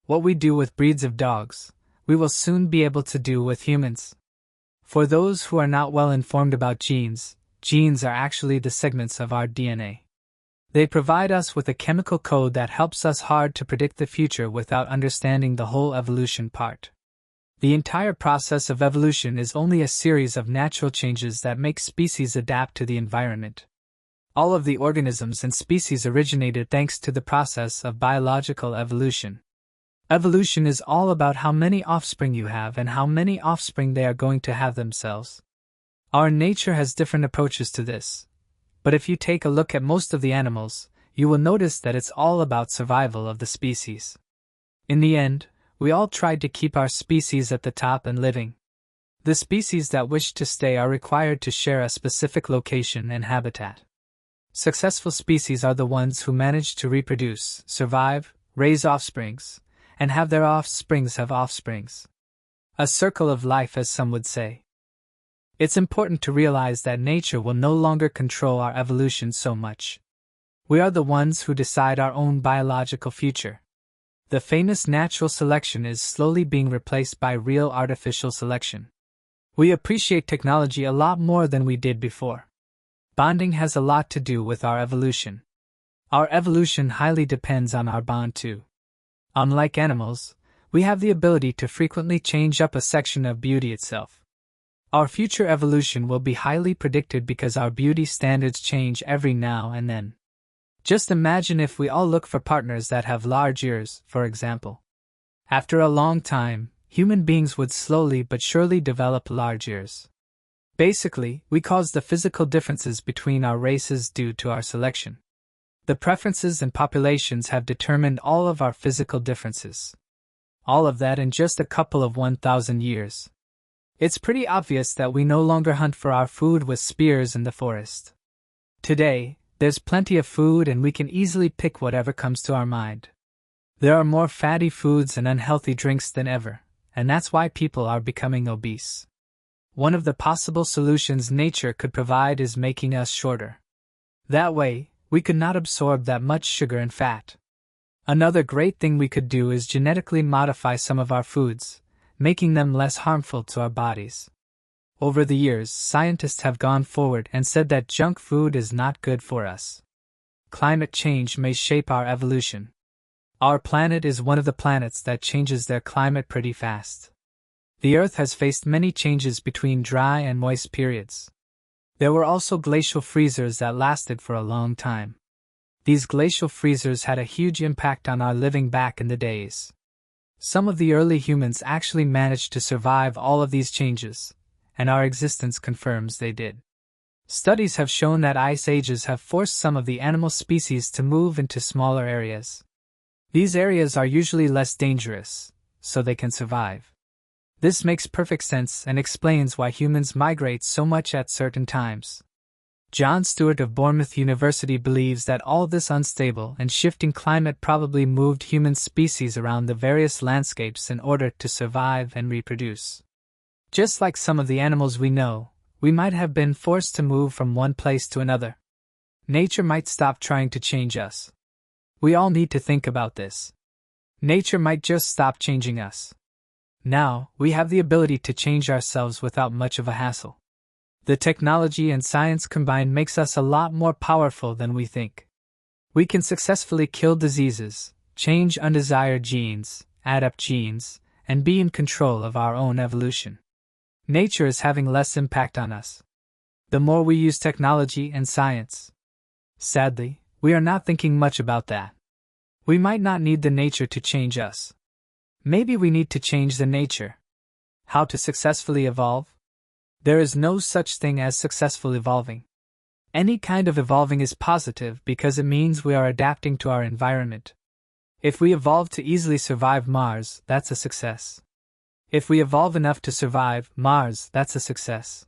"What we do with breeds of dogs, we will soon be able to do with humans." For those who are not well informed about genes, genes are actually the segments of our DNA. They provide us with a chemical code that helps us hard to predict the future without understanding the whole evolution part. The entire process of evolution is only a series of natural changes that make species adapt to the environment. All of the organisms and species originated thanks to the process of biological evolution. Evolution is all about how many offspring you have and how many offspring they are going to have themselves. Our nature has different approaches to this, but if you take a look at most of the animals, you will notice that it's all about survival of the species. In the end, we all tried to keep our species at the top and living. The species that wish to stay are required to share a specific location and habitat. Successful species are the ones who manage to reproduce, survive, raise offsprings, and have their offsprings have offsprings. A circle of life, as some would say. It's important to realize that nature will no longer control our evolution so much. We are the ones who decide our own biological future. The famous natural selection is slowly being replaced by real artificial selection. We appreciate technology a lot more than we did before. Bonding has a lot to do with our evolution. Our evolution highly depends on our bond too. Unlike animals, we have the ability to frequently change up a section of beauty itself. Our future evolution will be highly predicted because our beauty standards change every now and then. Just imagine if we all look for partners that have large ears, for example. After a long time, human beings would slowly but surely develop large ears. Basically, we cause the physical differences between our races due to our selection. The preferences and populations have determined all of our physical differences. All of that in just a couple of 1,000 years. It's pretty obvious that we no longer hunt for our food with spears in the forest. Today, there's plenty of food and we can easily pick whatever comes to our mind. There are more fatty foods and unhealthy drinks than ever, and that's why people are becoming obese. One of the possible solutions nature could provide is making us shorter. That way, we could not absorb that much sugar and fat. Another great thing we could do is genetically modify some of our foods, making them less harmful to our bodies. Over the years, scientists have gone forward and said that junk food is not good for us. climate change may shape our evolution. Our planet is one of the planets that changes their climate pretty fast. The Earth has faced many changes between dry and moist periods. There were also glacial freezers that lasted for a long time. These glacial freezers had a huge impact on our living back in the days. Some of the early humans actually managed to survive all of these changes, and our existence confirms they did. Studies have shown that ice ages have forced some of the animal species to move into smaller areas. These areas are usually less dangerous, so they can survive. This makes perfect sense and explains why humans migrate so much at certain times. John Stewart of Bournemouth University believes that all this unstable and shifting climate probably moved human species around the various landscapes in order to survive and reproduce. Just like some of the animals we know, we might have been forced to move from one place to another. Nature might stop trying to change us. We all need to think about this. Nature might just stop changing us. Now, we have the ability to change ourselves without much of a hassle. The technology and science combined makes us a lot more powerful than we think. We can successfully kill diseases, change undesired genes, adapt genes, and be in control of our own evolution. Nature is having less impact on us. The more we use technology and science. Sadly, we are not thinking much about that. We might not need the nature to change us. Maybe we need to change the nature. How to successfully evolve? There is no such thing as successful evolving. Any kind of evolving is positive because it means we are adapting to our environment. If we evolve to easily survive Mars, that's a success. If we evolve enough to survive Mars, that's a success.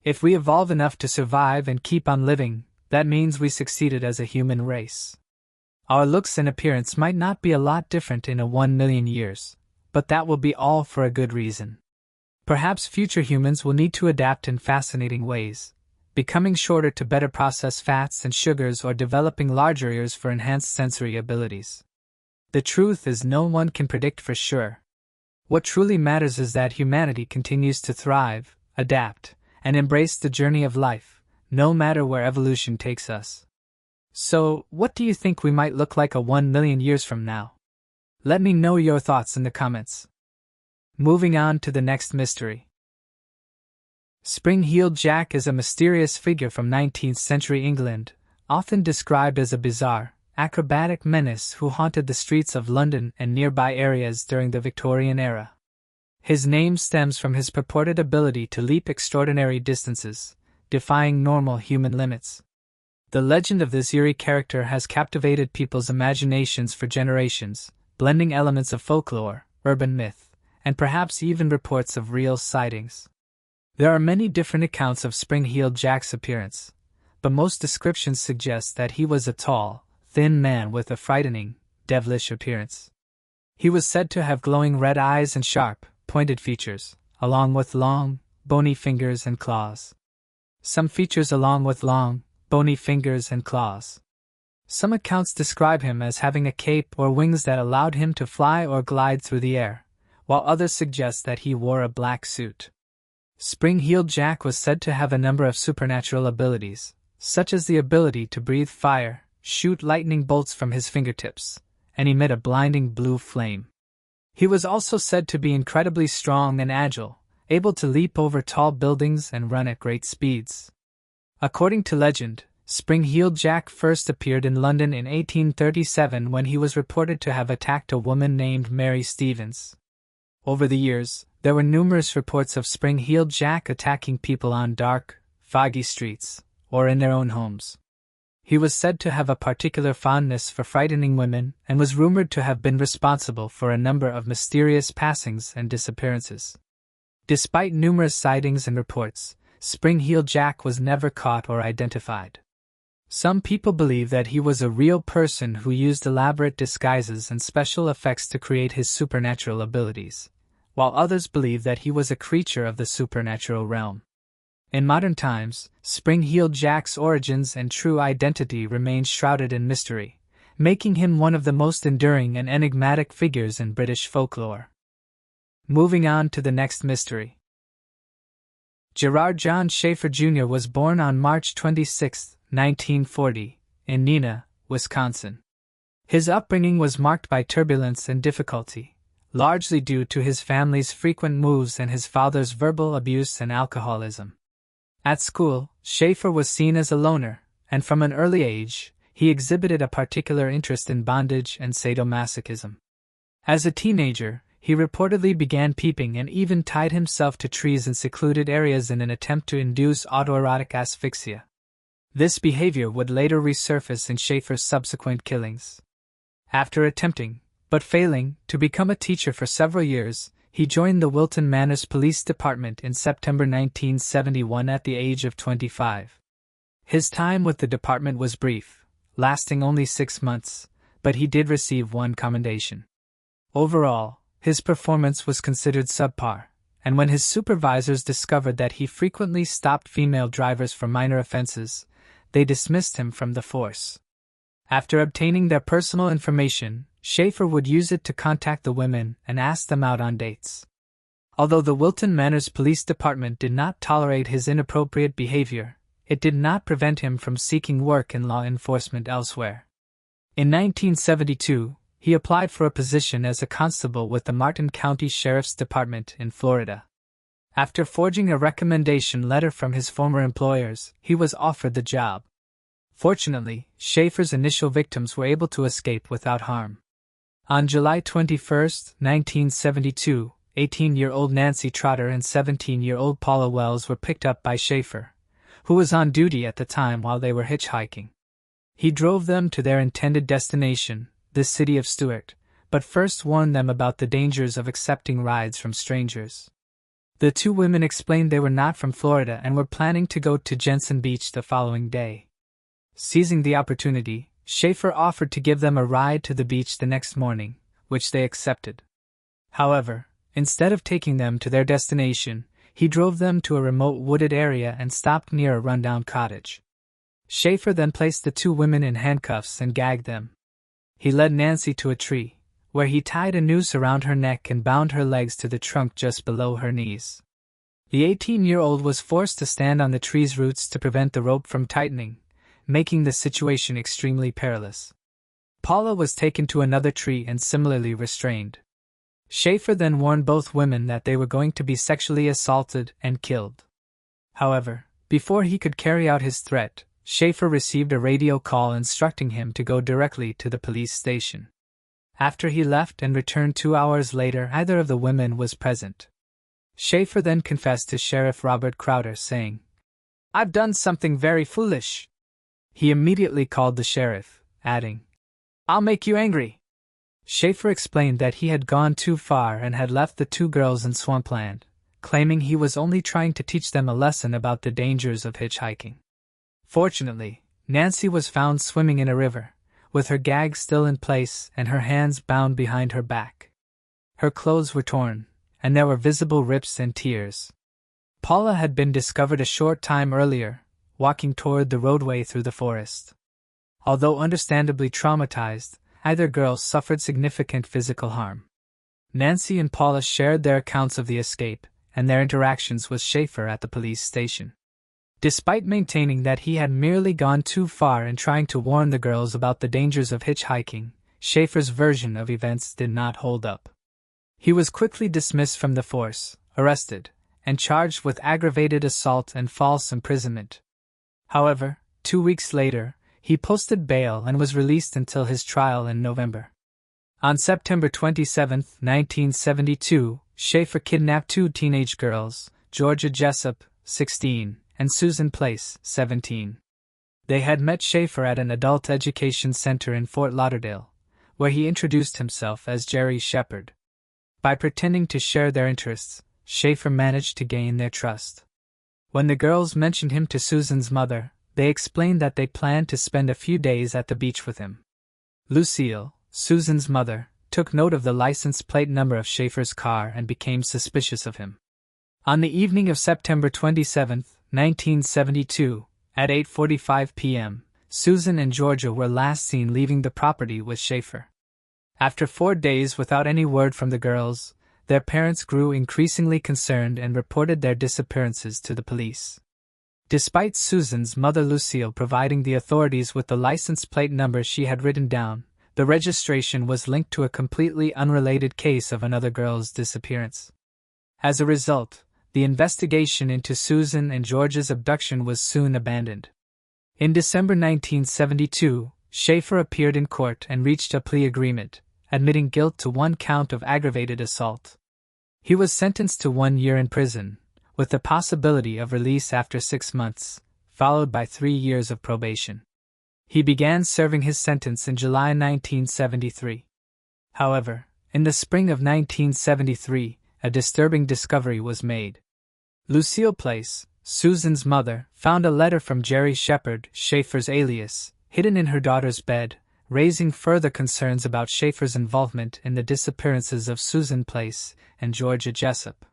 If we evolve enough to survive and keep on living, that means we succeeded as a human race. Our looks and appearance might not be a lot different in 1 million years, but that will be all for a good reason. Perhaps future humans will need to adapt in fascinating ways, becoming shorter to better process fats and sugars or developing larger ears for enhanced sensory abilities. The truth is no one can predict for sure. What truly matters is that humanity continues to thrive, adapt, and embrace the journey of life, no matter where evolution takes us. So, what do you think we might look like 1 million years from now? Let me know your thoughts in the comments. Moving on to the next mystery. Spring-heeled Jack is a mysterious figure from 19th century England, often described as a bizarre, acrobatic menace who haunted the streets of London and nearby areas during the Victorian era. His name stems from his purported ability to leap extraordinary distances, defying normal human limits. The legend of this eerie character has captivated people's imaginations for generations, blending elements of folklore, urban myth, and perhaps even reports of real sightings. There are many different accounts of Spring-heeled Jack's appearance, but most descriptions suggest that he was a tall, thin man with a frightening, devilish appearance. He was said to have glowing red eyes and sharp, pointed features, along with long, bony fingers and claws. Some accounts describe him as having a cape or wings that allowed him to fly or glide through the air, while others suggest that he wore a black suit. Spring-heeled Jack was said to have a number of supernatural abilities, such as the ability to breathe fire, shoot lightning bolts from his fingertips, and emit a blinding blue flame. He was also said to be incredibly strong and agile, able to leap over tall buildings and run at great speeds. According to legend, Spring-heeled Jack first appeared in London in 1837 when he was reported to have attacked a woman named Mary Stevens. Over the years, there were numerous reports of Spring-heeled Jack attacking people on dark, foggy streets, or in their own homes. He was said to have a particular fondness for frightening women and was rumored to have been responsible for a number of mysterious passings and disappearances. Despite numerous sightings and reports, Spring-heeled Jack was never caught or identified. Some people believe that he was a real person who used elaborate disguises and special effects to create his supernatural abilities, while others believe that he was a creature of the supernatural realm. In modern times, Spring-heeled Jack's origins and true identity remain shrouded in mystery, making him one of the most enduring and enigmatic figures in British folklore. Moving on to the next mystery. Gerard John Schaefer Jr. was born on March 26, 1940, in Neenah, Wisconsin. His upbringing was marked by turbulence and difficulty, largely due to his family's frequent moves and his father's verbal abuse and alcoholism. At school, Schaefer was seen as a loner, and from an early age, he exhibited a particular interest in bondage and sadomasochism. As a teenager, he reportedly began peeping and even tied himself to trees in secluded areas in an attempt to induce autoerotic asphyxia. This behavior would later resurface in Schaefer's subsequent killings. After attempting, but failing, to become a teacher for several years, he joined the Wilton Manors Police Department in September 1971 at the age of 25. His time with the department was brief, lasting only 6 months, but he did receive one commendation. Overall, his performance was considered subpar, and when his supervisors discovered that he frequently stopped female drivers for minor offenses, they dismissed him from the force. After obtaining their personal information, Schaefer would use it to contact the women and ask them out on dates. Although the Wilton Manors Police Department did not tolerate his inappropriate behavior, it did not prevent him from seeking work in law enforcement elsewhere. In 1972, he applied for a position as a constable with the Martin County Sheriff's Department in Florida. After forging a recommendation letter from his former employers, he was offered the job. Fortunately, Schaefer's initial victims were able to escape without harm. On July 21, 1972, 18-year-old Nancy Trotter and 17-year-old Paula Wells were picked up by Schaefer, who was on duty at the time while they were hitchhiking. He drove them to their intended destination, the city of Stuart, but first warned them about the dangers of accepting rides from strangers. The two women explained they were not from Florida and were planning to go to Jensen Beach the following day. Seizing the opportunity, Schaefer offered to give them a ride to the beach the next morning, which they accepted. However, instead of taking them to their destination, he drove them to a remote wooded area and stopped near a rundown cottage. Schaefer then placed the two women in handcuffs and gagged them. He led Nancy to a tree, where he tied a noose around her neck and bound her legs to the trunk just below her knees. The 18-year-old was forced to stand on the tree's roots to prevent the rope from tightening, making the situation extremely perilous. Paula was taken to another tree and similarly restrained. Schaefer then warned both women that they were going to be sexually assaulted and killed. However, before he could carry out his threat, Schaefer received a radio call instructing him to go directly to the police station. After he left and returned 2 hours later, neither of the women was present. Schaefer then confessed to Sheriff Robert Crowder, saying, "I've done something very foolish." He immediately called the sheriff, adding, "I'll make you angry." Schaefer explained that he had gone too far and had left the two girls in swampland, claiming he was only trying to teach them a lesson about the dangers of hitchhiking. Fortunately, Nancy was found swimming in a river, with her gag still in place and her hands bound behind her back. Her clothes were torn, and there were visible rips and tears. Paula had been discovered a short time earlier, walking toward the roadway through the forest. Although understandably traumatized, either girl suffered significant physical harm. Nancy and Paula shared their accounts of the escape and their interactions with Schaefer at the police station. Despite maintaining that he had merely gone too far in trying to warn the girls about the dangers of hitchhiking, Schaefer's version of events did not hold up. He was quickly dismissed from the force, arrested, and charged with aggravated assault and false imprisonment. However, 2 weeks later, he posted bail and was released until his trial in November. On September 27, 1972, Schaefer kidnapped two teenage girls, Georgia Jessup, 16, and Susan Place, 17. They had met Schaefer at an adult education center in Fort Lauderdale, where he introduced himself as Jerry Shepard. By pretending to share their interests, Schaefer managed to gain their trust. When the girls mentioned him to Susan's mother, they explained that they planned to spend a few days at the beach with him. Lucille, Susan's mother, took note of the license plate number of Schaefer's car and became suspicious of him. On the evening of September 27, 1972, at 8:45 p.m., Susan and Georgia were last seen leaving the property with Schaefer. After 4 days without any word from the girls, their parents grew increasingly concerned and reported their disappearances to the police. Despite Susan's mother Lucille providing the authorities with the license plate number she had written down, the registration was linked to a completely unrelated case of another girl's disappearance. As a result, the investigation into Susan and George's abduction was soon abandoned. In December 1972, Schaefer appeared in court and reached a plea agreement, admitting guilt to one count of aggravated assault. He was sentenced to 1 year in prison, with the possibility of release after 6 months, followed by 3 years of probation. He began serving his sentence in July 1973. However, in the spring of 1973, a disturbing discovery was made. Lucille Place, Susan's mother, found a letter from Jerry Shepard, Schaefer's alias, hidden in her daughter's bed, raising further concerns about Schaefer's involvement in the disappearances of Susan Place and Georgia Jessup.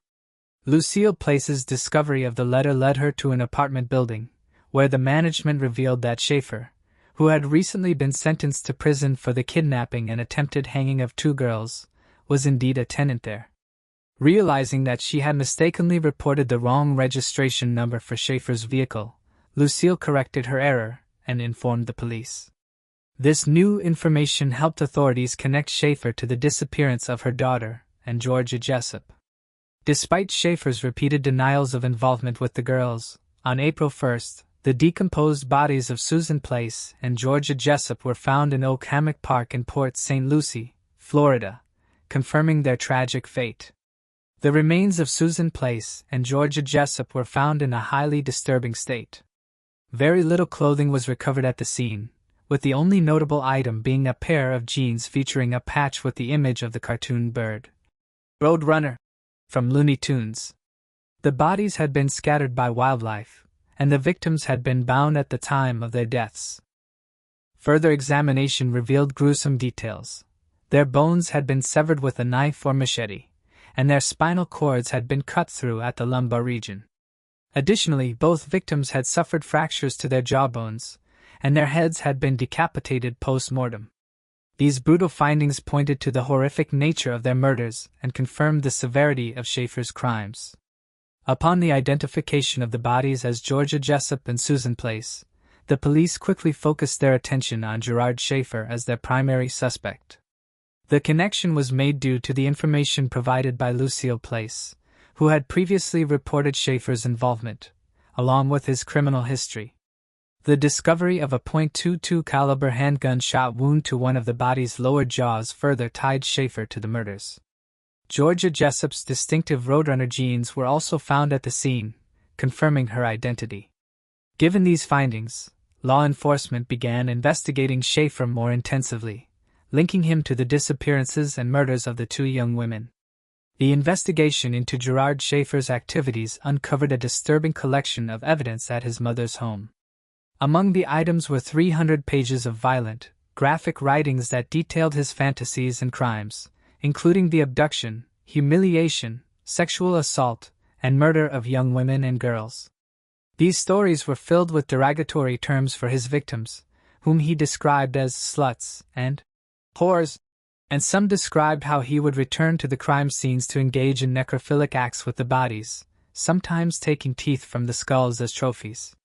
Lucille Place's discovery of the letter led her to an apartment building, where the management revealed that Schaefer, who had recently been sentenced to prison for the kidnapping and attempted hanging of 2 girls, was indeed a tenant there. Realizing that she had mistakenly reported the wrong registration number for Schaefer's vehicle, Lucille corrected her error and informed the police. This new information helped authorities connect Schaefer to the disappearance of her daughter and Georgia Jessup. Despite Schaefer's repeated denials of involvement with the girls, on April 1st, the decomposed bodies of Susan Place and Georgia Jessup were found in Oak Hammock Park in Port St. Lucie, Florida, confirming their tragic fate. The remains of Susan Place and Georgia Jessup were found in a highly disturbing state. Very little clothing was recovered at the scene, with the only notable item being a pair of jeans featuring a patch with the image of the cartoon bird Roadrunner from Looney Tunes. The bodies had been scattered by wildlife, and the victims had been bound at the time of their deaths. Further examination revealed gruesome details. Their bones had been severed with a knife or machete, and their spinal cords had been cut through at the lumbar region. Additionally, both victims had suffered fractures to their jawbones, and their heads had been decapitated post-mortem. These brutal findings pointed to the horrific nature of their murders and confirmed the severity of Schaefer's crimes. Upon the identification of the bodies as Georgia Jessup and Susan Place, the police quickly focused their attention on Gerard Schaefer as their primary suspect. The connection was made due to the information provided by Lucille Place, who had previously reported Schaefer's involvement, along with his criminal history. The discovery of a .22 caliber handgun shot wound to one of the body's lower jaws further tied Schaefer to the murders. Georgia Jessup's distinctive Roadrunner jeans were also found at the scene, confirming her identity. Given these findings, law enforcement began investigating Schaefer more intensively, linking him to the disappearances and murders of the 2 young women. The investigation into Gerard Schaefer's activities uncovered a disturbing collection of evidence at his mother's home. Among the items were 300 pages of violent, graphic writings that detailed his fantasies and crimes, including the abduction, humiliation, sexual assault, and murder of young women and girls. These stories were filled with derogatory terms for his victims, whom he described as sluts and whores, and some described how he would return to the crime scenes to engage in necrophilic acts with the bodies, sometimes taking teeth from the skulls as trophies.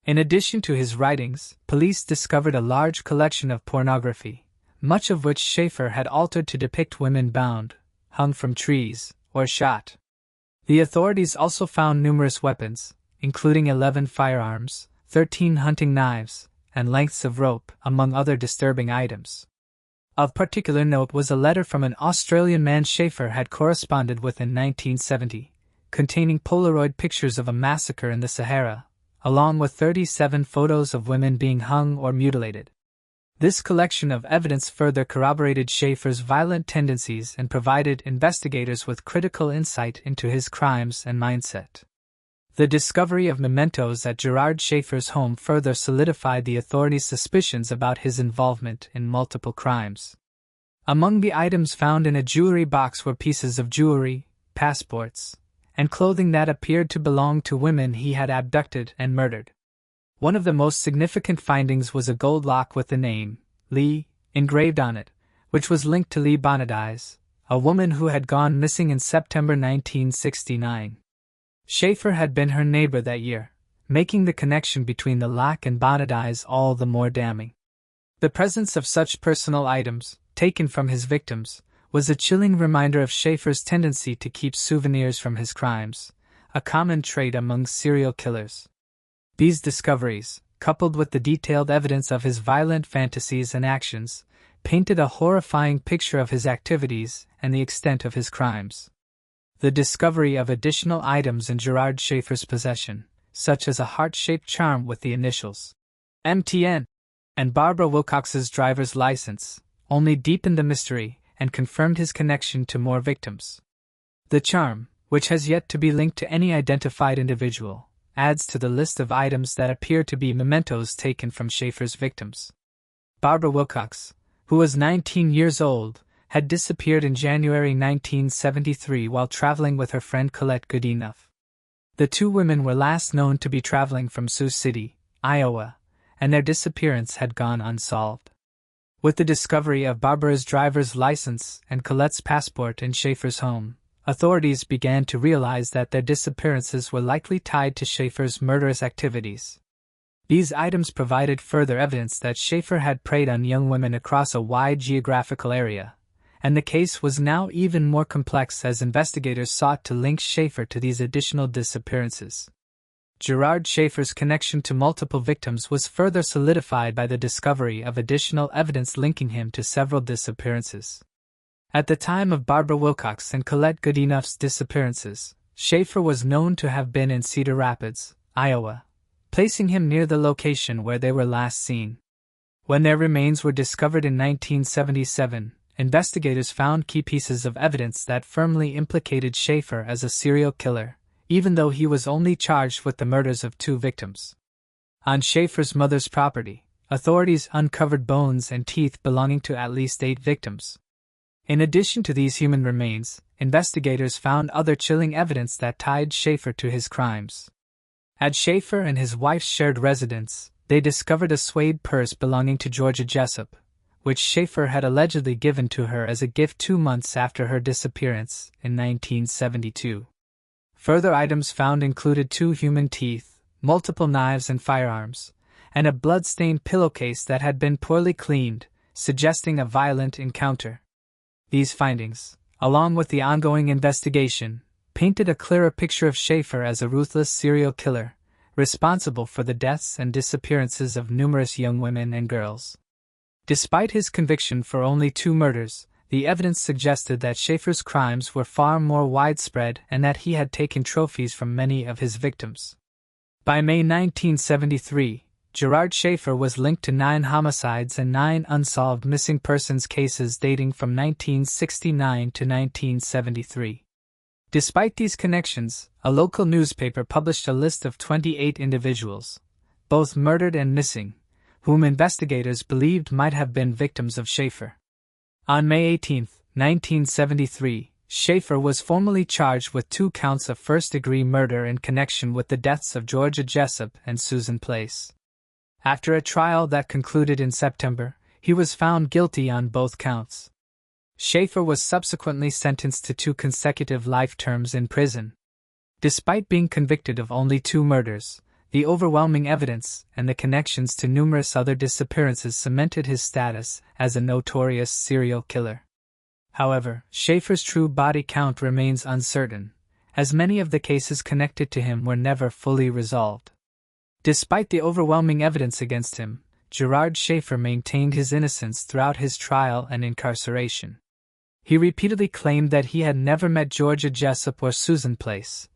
In addition to his writings, police discovered a large collection of pornography, much of which Schaefer had altered to depict women bound, hung from trees, or shot. The authorities also found numerous weapons, including 11 firearms, 13 hunting knives, and lengths of rope, among other disturbing items. Of particular note was a letter from an Australian man Schaefer had corresponded with in 1970, containing Polaroid pictures of a massacre in the Sahara, along with 37 photos of women being hung or mutilated. This collection of evidence further corroborated Schaefer's violent tendencies and provided investigators with critical insight into his crimes and mindset. The discovery of mementos at Gerard Schaefer's home further solidified the authorities' suspicions about his involvement in multiple crimes. Among the items found in a jewelry box were pieces of jewelry, passports, and clothing that appeared to belong to women he had abducted and murdered. One of the most significant findings was a gold lock with the name, Lee, engraved on it, which was linked to Lee Bonadies, a woman who had gone missing in September 1969. Schaefer had been her neighbor that year, making the connection between the lock and bonnet eyes all the more damning. The presence of such personal items, taken from his victims, was a chilling reminder of Schaefer's tendency to keep souvenirs from his crimes, a common trait among serial killers. These discoveries, coupled with the detailed evidence of his violent fantasies and actions, painted a horrifying picture of his activities and the extent of his crimes. The discovery of additional items in Gerard Schaefer's possession, such as a heart-shaped charm with the initials MTN and Barbara Wilcox's driver's license, only deepened the mystery and confirmed his connection to more victims. The charm, which has yet to be linked to any identified individual, adds to the list of items that appear to be mementos taken from Schaefer's victims. Barbara Wilcox, who was 19 years old, had disappeared in January 1973 while traveling with her friend Colette Goodenough. The two women were last known to be traveling from Sioux City, Iowa, and their disappearance had gone unsolved. With the discovery of Barbara's driver's license and Colette's passport in Schaefer's home, authorities began to realize that their disappearances were likely tied to Schaefer's murderous activities. These items provided further evidence that Schaefer had preyed on young women across a wide geographical area, and the case was now even more complex as investigators sought to link Schaefer to these additional disappearances. Gerard Schaefer's connection to multiple victims was further solidified by the discovery of additional evidence linking him to several disappearances. At the time of Barbara Wilcox and Colette Goodenough's disappearances, Schaefer was known to have been in Cedar Rapids, Iowa, placing him near the location where they were last seen. When their remains were discovered in 1977, investigators found key pieces of evidence that firmly implicated Schaefer as a serial killer, even though he was only charged with the murders of 2 victims. On Schaefer's mother's property, authorities uncovered bones and teeth belonging to at least 8 victims. In addition to these human remains, investigators found other chilling evidence that tied Schaefer to his crimes. At Schaefer and his wife's shared residence, they discovered a suede purse belonging to Georgia Jessup, which Schaefer had allegedly given to her as a gift 2 months after her disappearance in 1972. Further items found included 2 human teeth, multiple knives and firearms, and a blood-stained pillowcase that had been poorly cleaned, suggesting a violent encounter. These findings, along with the ongoing investigation, painted a clearer picture of Schaefer as a ruthless serial killer, responsible for the deaths and disappearances of numerous young women and girls. Despite his conviction for only 2 murders, the evidence suggested that Schaefer's crimes were far more widespread and that he had taken trophies from many of his victims. By May 1973, Gerard Schaefer was linked to 9 homicides and 9 unsolved missing persons cases dating from 1969 to 1973. Despite these connections, a local newspaper published a list of 28 individuals, both murdered and missing, whom investigators believed might have been victims of Schaefer. On May 18, 1973, Schaefer was formally charged with 2 counts of first-degree murder in connection with the deaths of Georgia Jessup and Susan Place. After a trial that concluded in September, he was found guilty on both counts. Schaefer was subsequently sentenced to 2 consecutive life terms in prison. Despite being convicted of only 2 murders, the overwhelming evidence and the connections to numerous other disappearances cemented his status as a notorious serial killer. However, Schaefer's true body count remains uncertain, as many of the cases connected to him were never fully resolved. Despite the overwhelming evidence against him, Gerard Schaefer maintained his innocence throughout his trial and incarceration. He repeatedly claimed that he had never met Georgia Jessup or Susan Place,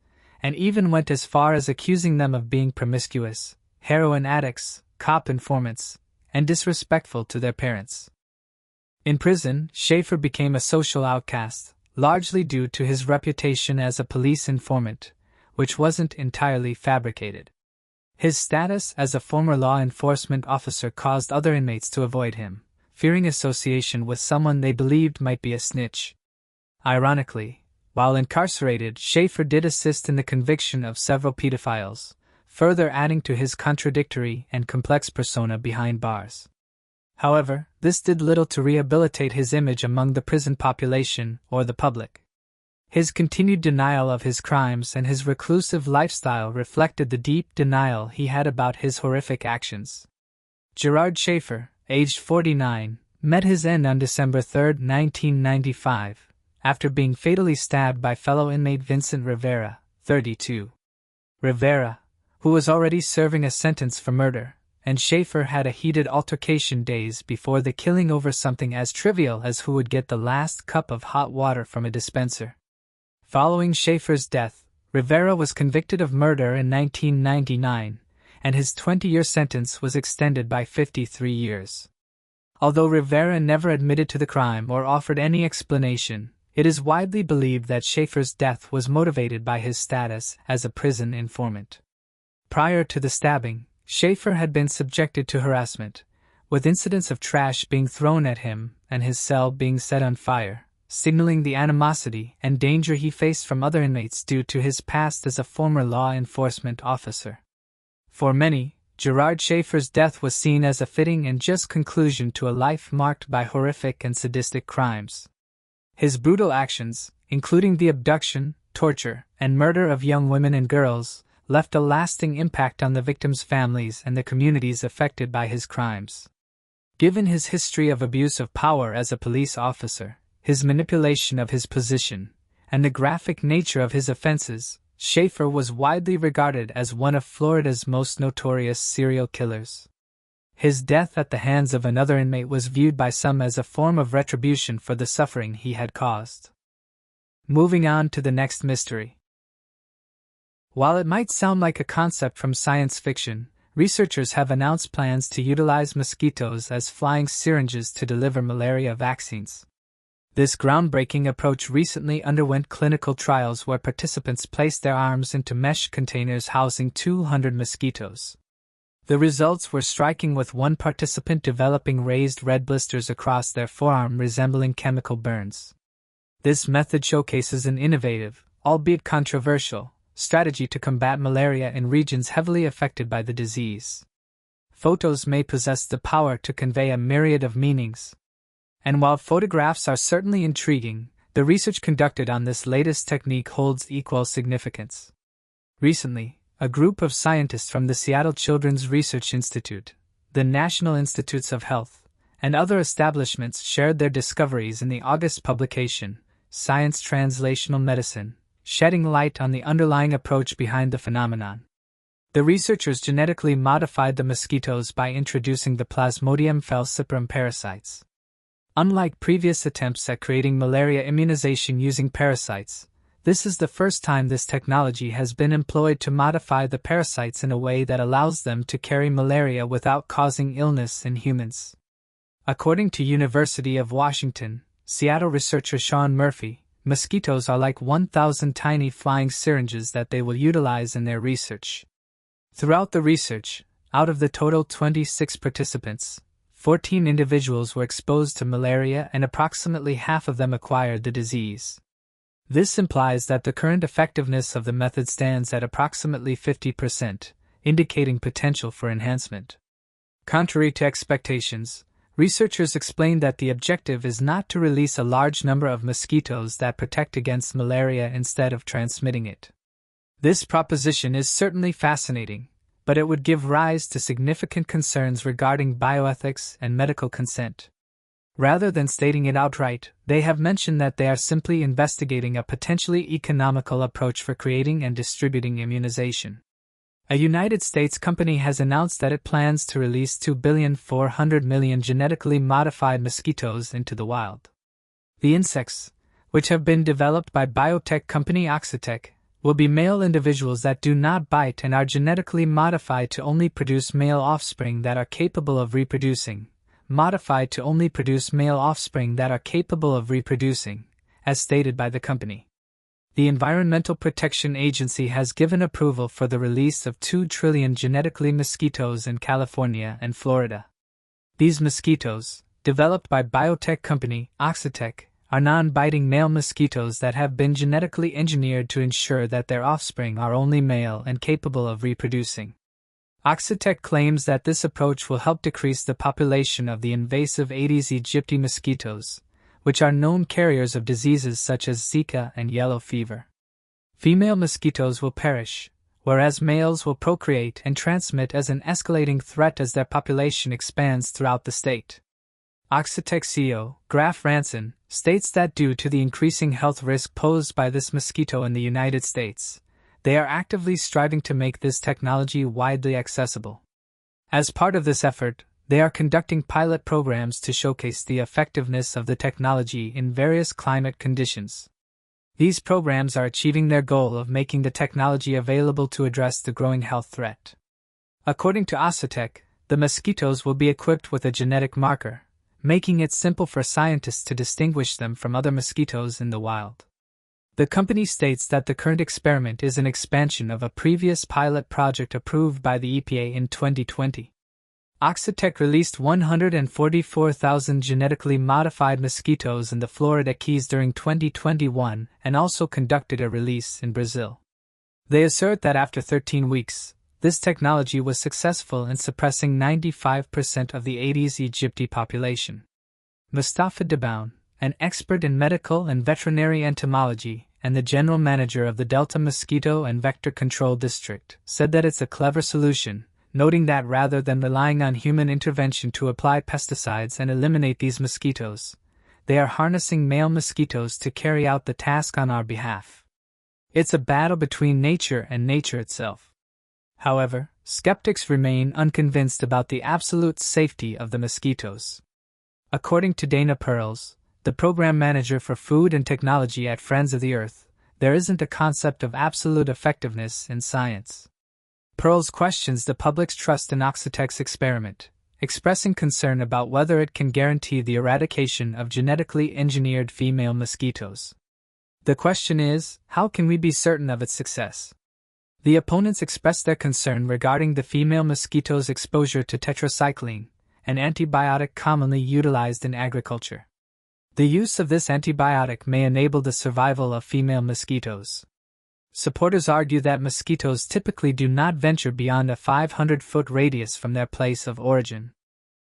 and even went as far as accusing them of being promiscuous, heroin addicts, cop informants, and disrespectful to their parents. In prison, Schaefer became a social outcast, largely due to his reputation as a police informant, which wasn't entirely fabricated. His status as a former law enforcement officer caused other inmates to avoid him, fearing association with someone they believed might be a snitch. Ironically, while incarcerated, Schaefer did assist in the conviction of several pedophiles, further adding to his contradictory and complex persona behind bars. However, this did little to rehabilitate his image among the prison population or the public. His continued denial of his crimes and his reclusive lifestyle reflected the deep denial he had about his horrific actions. Gerard Schaefer, aged 49, met his end on December 3, 1995, after being fatally stabbed by fellow inmate Vincent Rivera, 32. Rivera, who was already serving a sentence for murder, and Schaefer had a heated altercation days before the killing over something as trivial as who would get the last cup of hot water from a dispenser. Following Schaefer's death, Rivera was convicted of murder in 1999, and his 20-year sentence was extended by 53 years. Although Rivera never admitted to the crime or offered any explanation, it is widely believed that Schaefer's death was motivated by his status as a prison informant. Prior to the stabbing, Schaefer had been subjected to harassment, with incidents of trash being thrown at him and his cell being set on fire, signaling the animosity and danger he faced from other inmates due to his past as a former law enforcement officer. For many, Gerard Schaefer's death was seen as a fitting and just conclusion to a life marked by horrific and sadistic crimes. His brutal actions, including the abduction, torture, and murder of young women and girls, left a lasting impact on the victims' families and the communities affected by his crimes. Given his history of abuse of power as a police officer, his manipulation of his position, and the graphic nature of his offenses, Schaefer was widely regarded as one of Florida's most notorious serial killers. His death at the hands of another inmate was viewed by some as a form of retribution for the suffering he had caused. Moving on to the next mystery. While it might sound like a concept from science fiction, researchers have announced plans to utilize mosquitoes as flying syringes to deliver malaria vaccines. This groundbreaking approach recently underwent clinical trials where participants placed their arms into mesh containers housing 200 mosquitoes. The results were striking, with one participant developing raised red blisters across their forearm resembling chemical burns. This method showcases an innovative, albeit controversial, strategy to combat malaria in regions heavily affected by the disease. Photos may possess the power to convey a myriad of meanings. And while photographs are certainly intriguing, the research conducted on this latest technique holds equal significance. Recently, a group of scientists from the Seattle Children's Research Institute, the National Institutes of Health, and other establishments shared their discoveries in the August publication, Science Translational Medicine, shedding light on the underlying approach behind the phenomenon. The researchers genetically modified the mosquitoes by introducing the Plasmodium falciparum parasites. Unlike previous attempts at creating malaria immunization using parasites, this is the first time this technology has been employed to modify the parasites in a way that allows them to carry malaria without causing illness in humans. According to University of Washington, Seattle researcher Sean Murphy, mosquitoes are like 1,000 tiny flying syringes that they will utilize in their research. Throughout the research, out of the total 26 participants, 14 individuals were exposed to malaria and approximately half of them acquired the disease. This implies that the current effectiveness of the method stands at approximately 50%, indicating potential for enhancement. Contrary to expectations, researchers explained that the objective is not to release a large number of mosquitoes that protect against malaria instead of transmitting it. This proposition is certainly fascinating, but it would give rise to significant concerns regarding bioethics and medical consent. Rather than stating it outright, they have mentioned that they are simply investigating a potentially economical approach for creating and distributing immunization. A United States company has announced that it plans to release 2,400,000,000 genetically modified mosquitoes into the wild. The insects, which have been developed by biotech company Oxitec, will be male individuals that do not bite and are genetically modified to only produce male offspring that are capable of reproducing, as stated by the company. The Environmental Protection Agency has given approval for the release of 2 trillion genetically mosquitoes in California and Florida. These mosquitoes, developed by biotech company Oxitec, are non-biting male mosquitoes that have been genetically engineered to ensure that their offspring are only male and capable of reproducing. Oxitec claims that this approach will help decrease the population of the invasive Aedes aegypti mosquitoes, which are known carriers of diseases such as Zika and yellow fever. Female mosquitoes will perish, whereas males will procreate and transmit as an escalating threat as their population expands throughout the state. Oxitec CEO, Graf Ranson, states that due to the increasing health risk posed by this mosquito in the United States, they are actively striving to make this technology widely accessible. As part of this effort, they are conducting pilot programs to showcase the effectiveness of the technology in various climate conditions. These programs are achieving their goal of making the technology available to address the growing health threat. According to Oxitec, the mosquitoes will be equipped with a genetic marker, making it simple for scientists to distinguish them from other mosquitoes in the wild. The company states that the current experiment is an expansion of a previous pilot project approved by the EPA in 2020. Oxitec released 144,000 genetically modified mosquitoes in the Florida Keys during 2021 and also conducted a release in Brazil. They assert that after 13 weeks, this technology was successful in suppressing 95% of the Aedes aegypti population. Mustafa Deboun, an expert in medical and veterinary entomology and the general manager of the Delta Mosquito and Vector Control District, said that it's a clever solution, noting that rather than relying on human intervention to apply pesticides and eliminate these mosquitoes, they are harnessing male mosquitoes to carry out the task on our behalf. It's a battle between nature and nature itself. However, skeptics remain unconvinced about the absolute safety of the mosquitoes. According to Dana Pearls, the program manager for food and technology at Friends of the Earth, there isn't a concept of absolute effectiveness in science. Pearls questions the public's trust in Oxitec's experiment, expressing concern about whether it can guarantee the eradication of genetically engineered female mosquitoes. The question is, how can we be certain of its success? The opponents expressed their concern regarding the female mosquito's exposure to tetracycline, an antibiotic commonly utilized in agriculture. The use of this antibiotic may enable the survival of female mosquitoes. Supporters argue that mosquitoes typically do not venture beyond a 500-foot radius from their place of origin.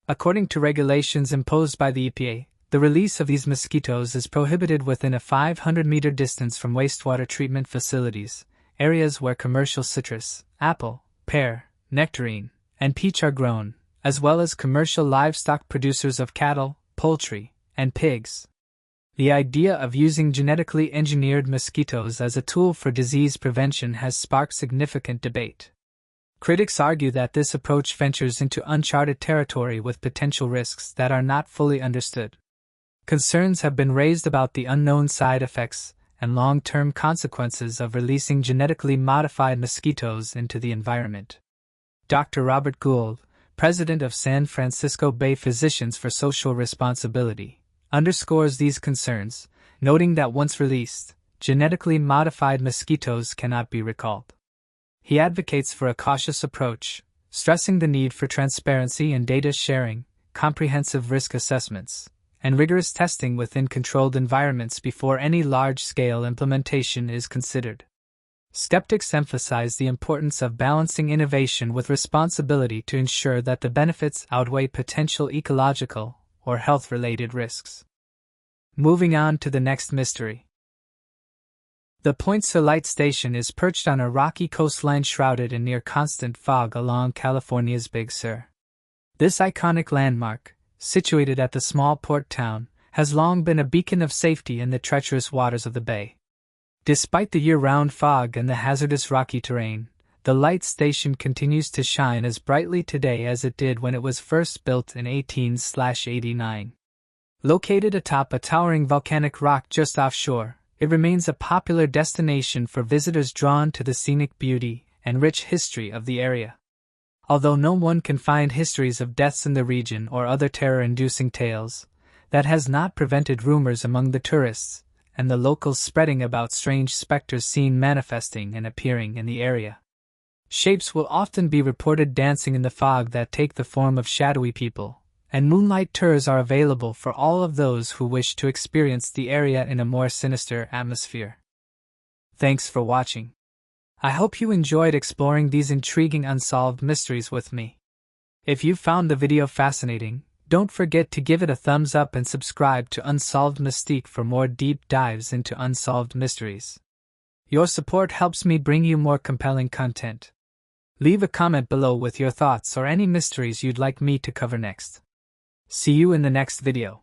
According to regulations imposed by the EPA, the release of these mosquitoes is prohibited within a 500-meter distance from wastewater treatment facilities, areas where commercial citrus, apple, pear, nectarine, and peach are grown, as well as commercial livestock producers of cattle, poultry, and pigs. The idea of using genetically engineered mosquitoes as a tool for disease prevention has sparked significant debate. Critics argue that this approach ventures into uncharted territory with potential risks that are not fully understood. Concerns have been raised about the unknown side effects and long-term consequences of releasing genetically modified mosquitoes into the environment. Dr. Robert Gould, president of San Francisco Bay Physicians for Social Responsibility, underscores these concerns, noting that once released, genetically modified mosquitoes cannot be recalled. He advocates for a cautious approach, stressing the need for transparency in data sharing, comprehensive risk assessments, and rigorous testing within controlled environments before any large-scale implementation is considered. Skeptics emphasize the importance of balancing innovation with responsibility to ensure that the benefits outweigh potential ecological or health-related risks. Moving on to the next mystery. The Point Sur Light Station is perched on a rocky coastline shrouded in near constant fog along California's Big Sur. This iconic landmark, situated at the small port town, has long been a beacon of safety in the treacherous waters of the bay. Despite the year-round fog and the hazardous rocky terrain, the light station continues to shine as brightly today as it did when it was first built in 1889. Located atop a towering volcanic rock just offshore, it remains a popular destination for visitors drawn to the scenic beauty and rich history of the area. Although no one can find histories of deaths in the region or other terror-inducing tales, that has not prevented rumors among the tourists and the locals spreading about strange specters seen manifesting and appearing in the area. Shapes will often be reported dancing in the fog that take the form of shadowy people, and moonlight tours are available for all of those who wish to experience the area in a more sinister atmosphere. Thanks for watching. I hope you enjoyed exploring these intriguing unsolved mysteries with me. If you found the video fascinating, Don't forget to give it a thumbs up and subscribe to Unsolved Mystique for more deep dives into unsolved mysteries. Your support helps me bring you more compelling content. Leave a comment below with your thoughts or any mysteries you'd like me to cover next. See you in the next video.